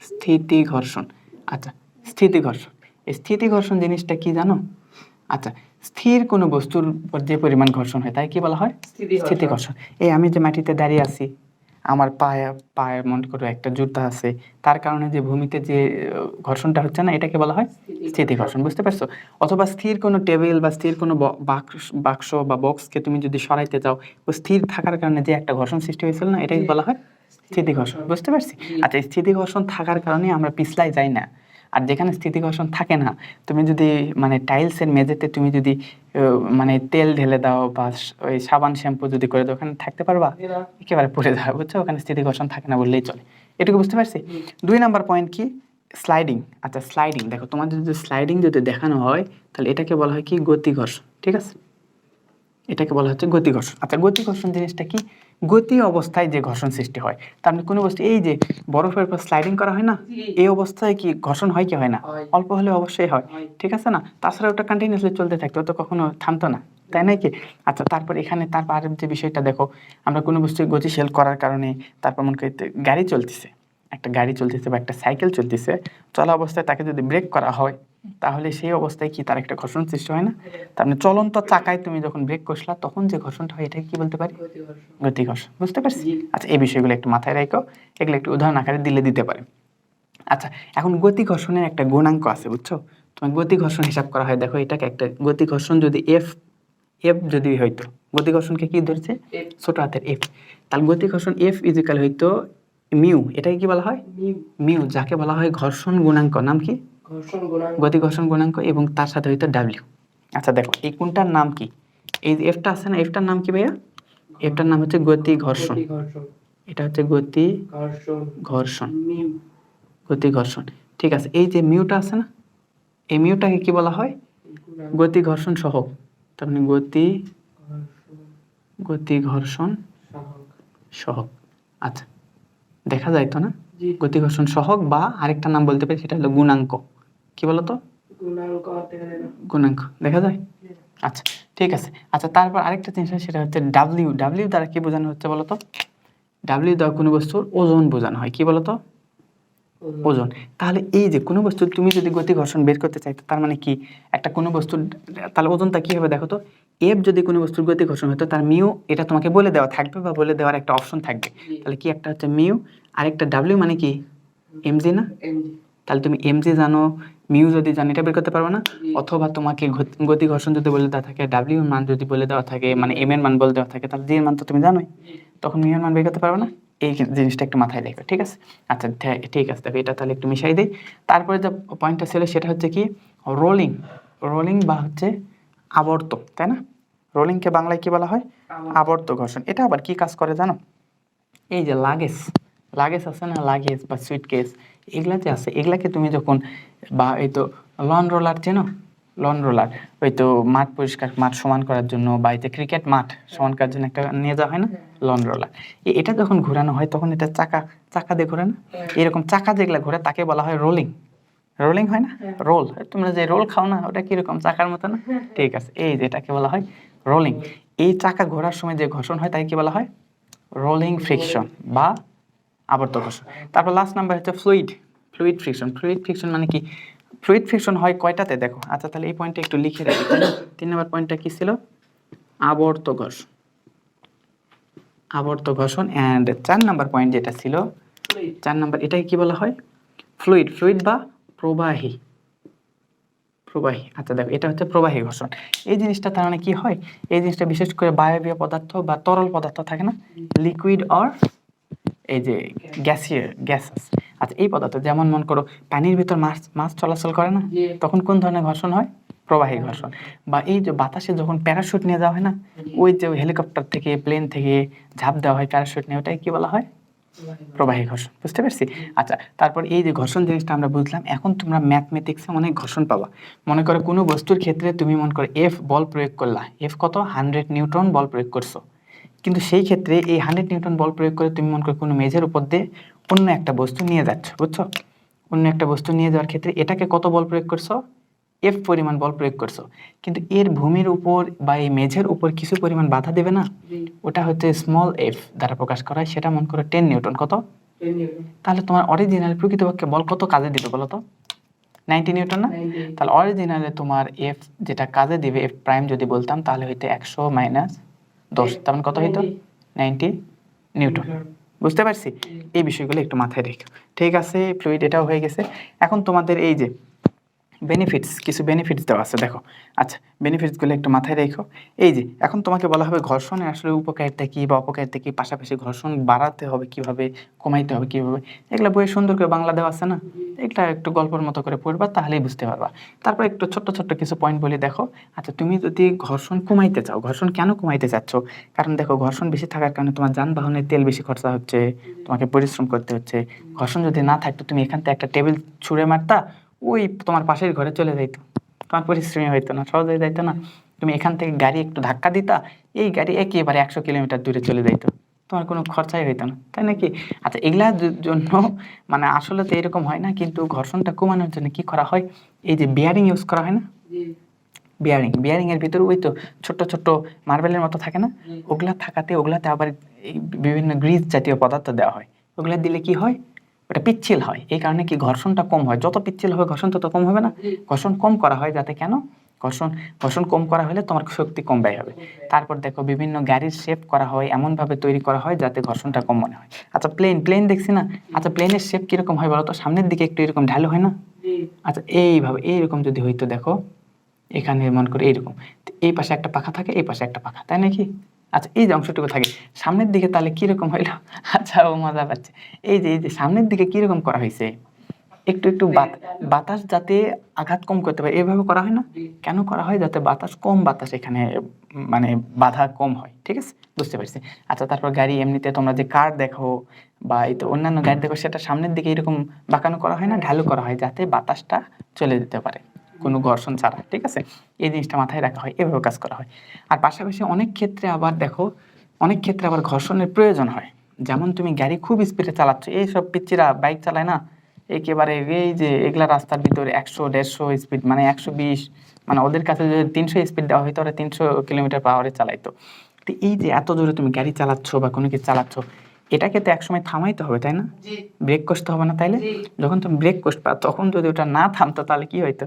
[SPEAKER 1] স্থিতি ঘর্ষণ। আচ্ছা, এই স্থিতি ঘর্ষণ জিনিসটা কি জানো? আচ্ছা, স্থির কোনো বস্তুর উপর যে পরিমাণ ঘর্ষণ হয় তাই কি বলা হয়? স্থিতি ঘর্ষণ। এই আমি যে মাটিতে দাঁড়িয়ে আছি, আমার পায়ে পায়ে মনে করো একটা জুতা আছে, তার কারণে যে ভূমিতে যে ঘর্ষণটা হচ্ছে না, এটাকে বলা হয় স্থিতি ঘর্ষণ। বুঝতে পারছো? অথবা স্থির কোনো টেবিল বা স্থির কোনো বাক্স বা বক্সকে তুমি যদি সরাইতে চাও, ও স্থির থাকার কারণে যে একটা ঘর্ষণ সৃষ্টি হয়েছিল না, এটাকে বলা হয় স্থিতি ঘর্ষণ। বুঝতে পারছি? আচ্ছা, এই স্থিতি ঘর্ষণ থাকার কারণে আমরা পিছলাই যাই না। আর যেখানে স্থিতি ঘর্ষণ থাকে না, তুমি যদি মানে টাইলসের মেঝেতে তুমি যদি মানে তেল ঢেলে দাও বা ওই সাবান শ্যাম্পু যদি করে দাও, ওখানে থাকতে পারবা? একেবারে পড়ে যাবে। বুঝছো? ওখানে স্থিতি ঘর্ষণ থাকে না বললেই চলে। এটুকু বুঝতে পারছি? 2 নাম্বার পয়েন্ট কি? স্লাইডিং। আচ্ছা, স্লাইডিং দেখো, তোমাদের যদি স্লাইডিং যদি দেখানো হয়, তাহলে এটাকে বলা হয় কি? গতি ঘর্ষণ। ঠিক আছে, এটাকে বলা হচ্ছে গতি ঘর্ষণ। আচ্ছা, গতি ঘর্ষণ জিনিসটা কি? গতি অবস্থায় যে ঘর্ষণ সৃষ্টি হয়, তার মানে কোনো বস্তু এই যে বরফের উপর স্লাইডিং করা হয় না, এই অবস্থায় কি ঘর্ষণ হয় কি হয় না? অল্প হলে অবশ্যই হয়। ঠিক আছে না? তাছাড়া ওটা কন্টিনিউসলি চলতে থাকতো, তো কখনো থামতো না, তাই নয় কি? আচ্ছা, তারপর এখানে তারপর আরেক যে বিষয়টা দেখো, আমরা কোনো বস্তু গতিশীল করার কারণে, তারপর মনে করি গাড়ি চলতেছে, একটা গাড়ি চলতেছে বা একটা সাইকেল চলতেছে, চলা অবস্থায় তাকে যদি ব্রেক করা হয়, তাহলে সেই অবস্থায় কি তার একটা ঘর্ষণ সৃষ্টি হয় না? তার মানে চলন্ত চাকায় তুমি যখন ব্রেক কষলা, তখন যে ঘর্ষণটা হয়, এটাকে কি বলতে পারি? গতি ঘর্ষণ। বুঝতে পারছি? আচ্ছা, এই বিষয়গুলো একটু মাথায় রাখো, এগুলো একটু উদাহরণ আকারে দিলে দিতে পারে। আচ্ছা, এখন গতি ঘর্ষণের একটা গুণাঙ্ক আছে, বুঝছো? তোমার গতি ঘর্ষণ হিসাব করা হয়, দেখো এটাকে একটা গতি ঘর্ষণ যদি এফ এফ যদি হইতো, গতি ঘর্ষণকে কি ধরছে? ছোট হাতের এফ। তাহলে গতি ঘর্ষণ এফ ইজিক্যাল হইতো মিউ। এটাকে কি বলা হয়? মিউ, যাকে বলা হয় ঘর্ষণ গুণাঙ্ক। নাম কি? গতি ঘর্ষণ গুণাঙ্ক। এবং তার সাথে হইতো ডাব্লিউ। আচ্ছা দেখো, এই কোনটার নাম কি? এই যে এফটা আছে না, এফটার নাম কি ভাইয়া? এফটার নাম হচ্ছে গতি ঘর্ষণ। এটা হচ্ছে গতি ঘর্ষণ, গতি ঘর্ষণ। ঠিক আছে, এই যে মিউটা আছে না, এই মিউটাকে কি বলা হয়? গতি ঘর্ষণ সহগ। তার মানে গতি ঘর্ষণ সহগ। আচ্ছা, দেখা যায় তো না? গতি ঘর্ষণ সহগ, বা আরেকটা নাম বলতে পারি, সেটা হলো গুণাঙ্ক। কি বলতো? গুণাঙ্ক দেখা যায়। আচ্ছা, ঠিক আছে। আচ্ছা, তারপর আরেকটা জিনিস, সেটা হচ্ছে ডাব্লিউ। ডাব্লিউ দ্বারা কি বোঝানো হচ্ছে বলতো? ডাব্লিউ দ্বারা কোনো বস্তুর ওজন বোঝানো হয়। কি বলতো? ওজন। তাহলে এই যে কোনো বস্তু তুমি যদি গতি ঘর্ষণ বের করতে চাইতো, তার মানে কি একটা কোনো বস্তুর, তাহলে ওজনটা কি হবে দেখো তো? এফ যদি কোনো বস্তুর গতি ঘর্ষণ হতো, তার মিউ এটা তোমাকে বলে দেওয়া থাকবে, বা বলে দেওয়ার একটা অপশন থাকবে। তাহলে কি একটা হচ্ছে মিউ, আরেকটা ডাব্লিউ মানে কি? এমজি না? তাহলে তুমি এমজি জানো, মিউ যদি জানো, এটা বের করতে পারবে না? অথবা তোমাকে গতি ঘর্ষণ যদি বলে দেওয়া থাকে, ডাব্লিউ এর মান যদি বলে দেওয়া থাকে, মানে এম এর মান বলে দেওয়া থাকে, তাহলে জি এর মান তো তুমি জানোই, তখন মিউ এর মান বের করতে পারবে না? এই জিনিসটা একটু মাথায় রেখো। ঠিক আছে? আচ্ছা, ঠিক আছে, দেখো এটা তাহলে একটু মিশাই দেই। তারপরে যে পয়েন্টটা ছিল, সেটা হচ্ছে কি? রোলিং। রোলিং বা হচ্ছে আবর্ত, তাই না? রোলিংকে বাংলায় কি বলা হয়? আবর্ত ঘর্ষণ। এটা আবার কি কাজ করে জানো? এই যে লাগেজ, লাগেজ আছে না, লাগেজ বা সুইটকেস, এগুলা যে আছে, এগুলাকে তুমি যখন, বা এই তো লন রোলার চেনো? লন রোলার, ওই তো মাঠ পরিষ্কার, মাঠ সমান করার জন্য, বা এই যে ক্রিকেট মাঠ সমান করার জন্য একটা নিয়ে যাওয়া হয় না, লন রোলার। এটা যখন ঘোরানো হয়, তখন এটা চাকা চাকা দিয়ে ঘোরে না? এরকম চাকা যেগুলা ঘোরে, তাকে বলা হয় রোলিং। রোলিং হয় না? রোল, তোমরা যে রোল খাও না, ওটা কিরকম চাকার মতো না? ঠিক আছে, এই যে এটাকে বলা হয় রোলিং। এই চাকা ঘোরার সময় যে ঘর্ষণ হয়, তাকে কি বলা হয়? রোলিং ফ্রিকশন বা আবর্ত ঘর্ষণ। তারপর লাস্ট নাম্বার হচ্ছে fluid. Fluid friction. Fluid friction মানে কি? ফ্লুইড ফ্রিকশন হয় কয়টাতে দেখো। আচ্ছা, তাহলে এই পয়েন্টটা একটু লিখে রাখি। 3 নম্বর পয়েন্টটা কি ছিল? আবর্ত ঘর্ষণ। আবর্ত ঘর্ষণ। অ্যান্ড 4 নাম্বার পয়েন্ট যেটা ছিল, 4 নাম্বার, এটাকে কি বলা হয়? ফ্লুইড। ফ্লুইড বা প্রবাহী। প্রবাহী। আচ্ছা দেখো, এটা হচ্ছে প্রবাহী ঘর্ষণ। এই জিনিসটা তার মানে কি হয়? এই জিনিসটা বিশেষ করে বায়বীয় পদার্থ বা তরল পদার্থ থাকে না, লিকুইড অর এই যে গ্যাসেস। আচ্ছা, এই পদার্থ যেমন মনে করো পানির ভিতর মাছ মাছ চলাচল করে না, তখন কোন ধরনের ঘর্ষণ হয়? প্রবাহী ঘর্ষণ। বা এই যে বাতাসে যখন প্যারাশুট নিয়ে যাওয়া হয় না, ওই যে হেলিকপ্টার থেকে, প্লেন থেকে ঝাঁপ দেওয়া হয় প্যারাশুট নিয়ে, ওটাই কি বলা হয়? প্রবাহী ঘর্ষণ। বুঝতে পারছি? আচ্ছা, তারপর এই যে ঘর্ষণ জিনিসটা আমরা বুঝলাম, এখন তোমরা ম্যাথমেটিক্সে অনেক ঘর্ষণ পাবা। মনে করো কোনো বস্তুর ক্ষেত্রে তুমি মনে করো এফ বল প্রয়োগ করলা, এফ কত? 100 নিউটন বল প্রয়োগ করছো। কিন্তু সেই ক্ষেত্রে এই 100 নিউটন বল প্রয়োগ করে তুমি মনে করো কোনো মেঝের উপর দিয়ে অন্য একটা বস্তু নিয়ে যাচ্ছ, বুঝছো? অন্য একটা বস্তু নিয়ে যাওয়ার ক্ষেত্রে এটাকে কত বল প্রয়োগ করছো? এফ পরিমাণ বল প্রয়োগ করছো। কিন্তু এর ভূমির উপর বা এই মেঝের উপর কিছু পরিমাণ বাধা দেবে না? ওটা হচ্ছে স্মল এফ দ্বারা প্রকাশ করা হয়, সেটা মনে করো 10 নিউটন। কত? 10 নিউটন। তাহলে তোমার অরিজিনাল প্রকৃতপক্ষে বল কত কাজে দিবে বলো তো? 90 নিউটন না? তাহলে অরিজিনালে তোমার এফ যেটা কাজে দিবে, এফ প্রাইম যদি বলতাম, তাহলে হইতে 100 - 10, তার মানে কত হইতো? 90 নিউটন। বুঝতে পারছি? এই বিষয়গুলো একটু মাথায় রেখো। ঠিক আছে, ফ্লুইড এটাও হয়ে গেছে। এখন তোমাদের এই যে বেনিফিটস, কিছু বেনিফিটস দেওয়া আছে দেখো। আচ্ছা, বেনিফিটসগুলো একটু মাথায় রেখো। এই যে এখন তোমাকে বলা হবে ঘর্ষণের আসলে উপকারিতা কী বা অপকারিতা কী, পাশাপাশি ঘর্ষণ বাড়াতে হবে কীভাবে, কমাইতে হবে কীভাবে, এগুলো বইয়ে সুন্দর করে বাংলা দেওয়া আছে না? এগুলা একটু গল্পের মতো করে পড়বা, তাহলেই বুঝতে পারবা। তারপর একটু ছোট্ট ছোট্ট কিছু পয়েন্ট বলে দেখো। আচ্ছা, তুমি যদি ঘর্ষণ কমাইতে চাও, ঘর্ষণ কেন কমাইতে চাচ্ছ? কারণ দেখো, ঘর্ষণ বেশি থাকার কারণে তোমার যানবাহনের তেল বেশি খরচা হচ্ছে, তোমাকে পরিশ্রম করতে হচ্ছে। ঘর্ষণ যদি না থাকতো, তুমি এখান থেকে একটা টেবিল ছুঁড়ে মারতা, ওই তোমার পাশের ঘরে চলে যাইতো, তোমার পরিশ্রমী হইতো না, সহজে যাইতো না। তুমি এখান থেকে গাড়ি একটু ধাক্কা দিতা, এই গাড়ি একেবারে 100 কিলোমিটার দূরে চলে যাইতো, তোমার কোনো খরচাই হইতো না, তাই নাকি? আচ্ছা, এগুলার জন্য মানে আসলে তো এরকম হয় না, কিন্তু ঘর্ষণটা কমানোর জন্য কি করা হয়, এই যে বিয়ারিং ইউজ করা হয় না? বিয়ারিং এর ভিতরে ওই তো ছোট্ট ছোট্ট মার্বেলের মতো থাকে না, ওগুলা থাকাতে ওগুলাতে আবার এই বিভিন্ন গ্রিজ জাতীয় পদার্থ দেওয়া হয়। ওগুলা দিলে কি হয়, ওটা পিচ্ছিল হয়, এই কারণে কি ঘর্ষণটা কম হয়। যত পিচ্ছিল হবে ঘর্ষণ তত কম হবে না? ঘর্ষণ কম করা হয় যাতে, কেন? ঘর্ষণ ঘর্ষণ কম করা হলে তোমার শক্তি কম ব্যয় হবে। তারপর দেখো, বিভিন্ন গাড়ির শেপ করা হয়, এমনভাবে তৈরি করা হয় যাতে ঘর্ষণটা কম মনে হয়। আচ্ছা, প্লেন দেখছি না? আচ্ছা, প্লেনের শেপ কিরকম হয় বলো তো? সামনের দিকে একটু এরকম ঢালু হয় না? আচ্ছা, এইভাবে এইরকম যদি হইতো, দেখো এখানে মনে করে এইরকম, এই পাশে একটা পাখা থাকে, এই পাশে একটা পাখা, তাই নাকি? আচ্ছা, এই যে অংশটুকু থাকে সামনের দিকে, তাহলে কিরকম হইলো? আচ্ছা, ও মজা পাচ্ছে। এই যে সামনের দিকে কিরকম করা হয়েছে, একটু একটু বাতাস যাতে আঘাত কম করতে পারে, এভাবে করা হয় না? কেন করা হয়? যাতে বাতাস এখানে মানে বাধা কম হয়। ঠিক আছে, বুঝতে পারছি। আচ্ছা, তারপর গাড়ি এমনিতে তোমরা যে কার দেখো বা এই তো অন্যান্য গাড়ি দেখো, সেটা সামনের দিকে এরকম বাঁকানো করা হয় না, ঢালু করা হয় যাতে বাতাসটা চলে যেতে পারে কোনো ঘর্ষণ ছাড়া। ঠিক আছে, এই জিনিসটা মাথায় রাখা হয়, এভাবে কাজ করা হয়। আর পাশাপাশি অনেক ক্ষেত্রে আবার দেখো, অনেক ক্ষেত্রে আবার ঘর্ষণের প্রয়োজন হয়। যেমন তুমি গাড়ি খুব স্পিডে চালাচ্ছ, এইসব পিচ্চিরা বাইক চালায় না একেবারে, এই যে এগুলা রাস্তার ভিতরে 100-150 স্পিড, মানে 120, মানে ওদের কাছে যদি 300 স্পিড দেওয়া হয়তো ওরা 300 কিলোমিটার/আওয়ারে চালাইতো। তো এই যে এত জোরে তুমি গাড়ি চালাচ্ছ বা কোনো কিছু চালাচ্ছ, এটাকে তো একসময় থামাইতে হবে, তাই না? ব্রেক কষতে হবে না? তাইলে যখন তুমি ব্রেক কষবা, তখন যদি ওটা না থামতো তাহলে কি হইতো?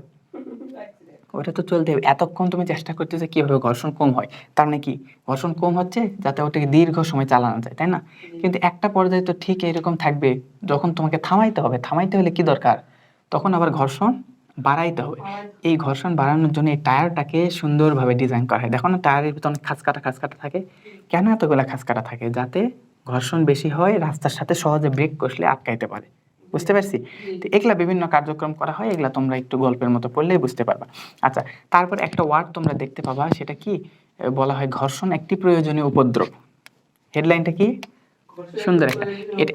[SPEAKER 1] ওটা তো চলতে হবে। এতক্ষণ তুমি চেষ্টা করতেছো কিভাবে ঘর্ষণ কম হয়, তার মানে কি ঘর্ষণ কম হচ্ছে যাতে ওটাকে দীর্ঘ সময় চালানো যায়, তাই না? কিন্তু একটা পর্যায়ে তো ঠিক এরকম থাকবে, যখন তোমাকে থামাইতে হবে, থামাইতে হলে কি দরকার, তখন আবার ঘর্ষণ বাড়াইতে হবে। এই ঘর্ষণ বাড়ানোর জন্য এই টায়ারটাকে সুন্দরভাবে ডিজাইন করা হয়। দেখো না, টায়ারের ভিতরে অনেক খাঁজ কাটা থাকে। কেন এতগুলা খাঁজ কাটা থাকে? যাতে ঘর্ষণ বেশি হয়, রাস্তার সাথে সহজে ব্রেক কষলে আটকাইতে পারে। বুঝতে পারছি? তো এগুলা বিভিন্ন কার্যক্রম করা হয়, এগুলা তোমরা একটু গল্পের মতো পড়লেই বুঝতে পারবা। আচ্ছা, তারপর একটা ওয়ার্ড তোমরা দেখতে পাবা, সেটা কি বলা হয়, ঘর্ষণ একটি প্রয়োজনীয় উপদ্রব। হেডলাইনটা কি সুন্দর একটা,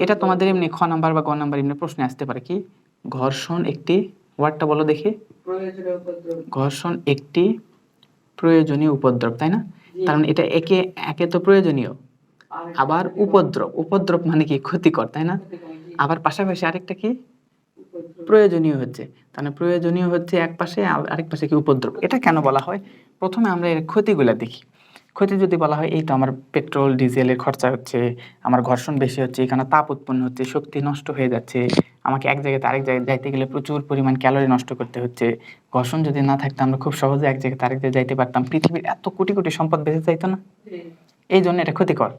[SPEAKER 1] এটা তোমাদের এমনি খ নাম্বার বা গ নাম্বার এমনি প্রশ্নে আসতে পারে। কি ঘর্ষণ একটি, ওয়ার্ডটা বলো দেখি। ঘর্ষণ একটি প্রয়োজনীয় উপদ্রব, তাই না? কারণ এটা একে একে তো প্রয়োজনীয়, আবার উপদ্রব মানে কি ক্ষতিকর, তাই না? আবার পাশাপাশি আরেকটা কি প্রয়োজনীয় হচ্ছে, তাহলে প্রয়োজনীয় হচ্ছে এক পাশে, আরেক পাশে কি উপদ্রব। এটা কেন বলা হয়? প্রথমে আমরা এর ক্ষতিগুলো দেখি। ক্ষতি যদি বলা হয়, এই তো আমার পেট্রোল ডিজেলের খরচা হচ্ছে, আমার ঘর্ষণ বেশি হচ্ছে, এখানে তাপ উৎপন্ন হচ্ছে, শক্তি নষ্ট হয়ে যাচ্ছে, আমাকে এক জায়গা থেকে আরেক জায়গায় যাইতে গেলে প্রচুর পরিমাণ ক্যালোরি নষ্ট করতে হচ্ছে। ঘর্ষণ যদি না থাকতো, আমরা খুব সহজে এক জায়গা থেকে আরেক জায়গায় যাইতে পারতাম, পৃথিবীর এত কোটি কোটি সম্পদ বেঁচে যাইতো না। এই জন্য এটা ক্ষতিকর।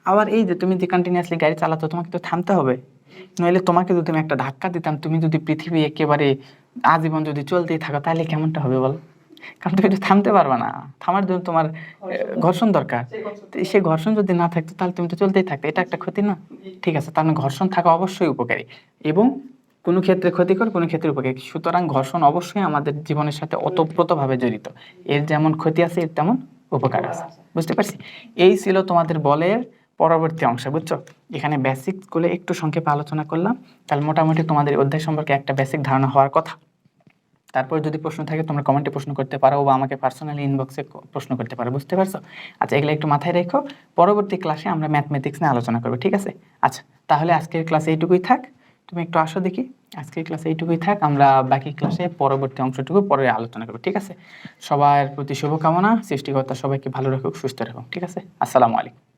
[SPEAKER 1] আবার এই যে তুমি যে কন্টিনিউয়াসলি গাড়ি চালাচ্ছ, তোমাকে তো থামতে হবে, নইলে তোমাকে যদি আমি একটা ধাক্কা দিতাম, তুমি যদি পৃথিবী একেবারে আজীবন যদি চলতেই থাকো, তাহলে কেমনটা হবে বল? কারণ তুমি তো থামতে পারবে না, থামার জন্য তোমার ঘর্ষণ দরকার। তো সেই ঘর্ষণ যদি না থাকতো, তাহলে তুমি তো চলতেই থাকতে, এটা একটা ক্ষতি না? ঠিক আছে, তার মানে ঘর্ষণ থাকা অবশ্যই উপকারী, এবং কোনো ক্ষেত্রে ক্ষতিকর, কোনো ক্ষেত্রে উপকারী। সুতরাং ঘর্ষণ অবশ্যই আমাদের জীবনের সাথে ওতপ্রোতভাবে জড়িত। এর যেমন ক্ষতি আছে, এর তেমন উপকার আছে। বুঝতে পারছি? এই ছিল তোমাদের বলের পরবর্তী অংশ, বুঝছো? এখানে বেসিকগুলো একটু সংক্ষেপে আলোচনা করলাম, তাহলে মোটামুটি তোমাদের অধ্যায় সম্পর্কে একটা বেসিক ধারণা হওয়ার কথা। তারপর যদি প্রশ্ন থাকে, তোমরা কমেন্টে প্রশ্ন করতে পারো বা আমাকে পার্সোনালি ইনবক্সে প্রশ্ন করতে পারো। বুঝতে পারছো? আচ্ছা, এগুলো একটু মাথায় রেখো, পরবর্তী ক্লাসে আমরা ম্যাথমেটিক্স নিয়ে আলোচনা করবো, ঠিক আছে? আচ্ছা, তাহলে আজকের ক্লাসে এইটুকুই থাক। তুমি একটু আসো দেখি, আজকের ক্লাসে এইটুকুই থাক, আমরা বাকি ক্লাসে পরবর্তী অংশটুকু পরে আলোচনা করবো, ঠিক আছে? সবার প্রতি শুভকামনা, সৃষ্টিকর্তা সবাইকে ভালো রাখুক, সুস্থ রাখুক, ঠিক আছে? আসসালামু আলাইকুম।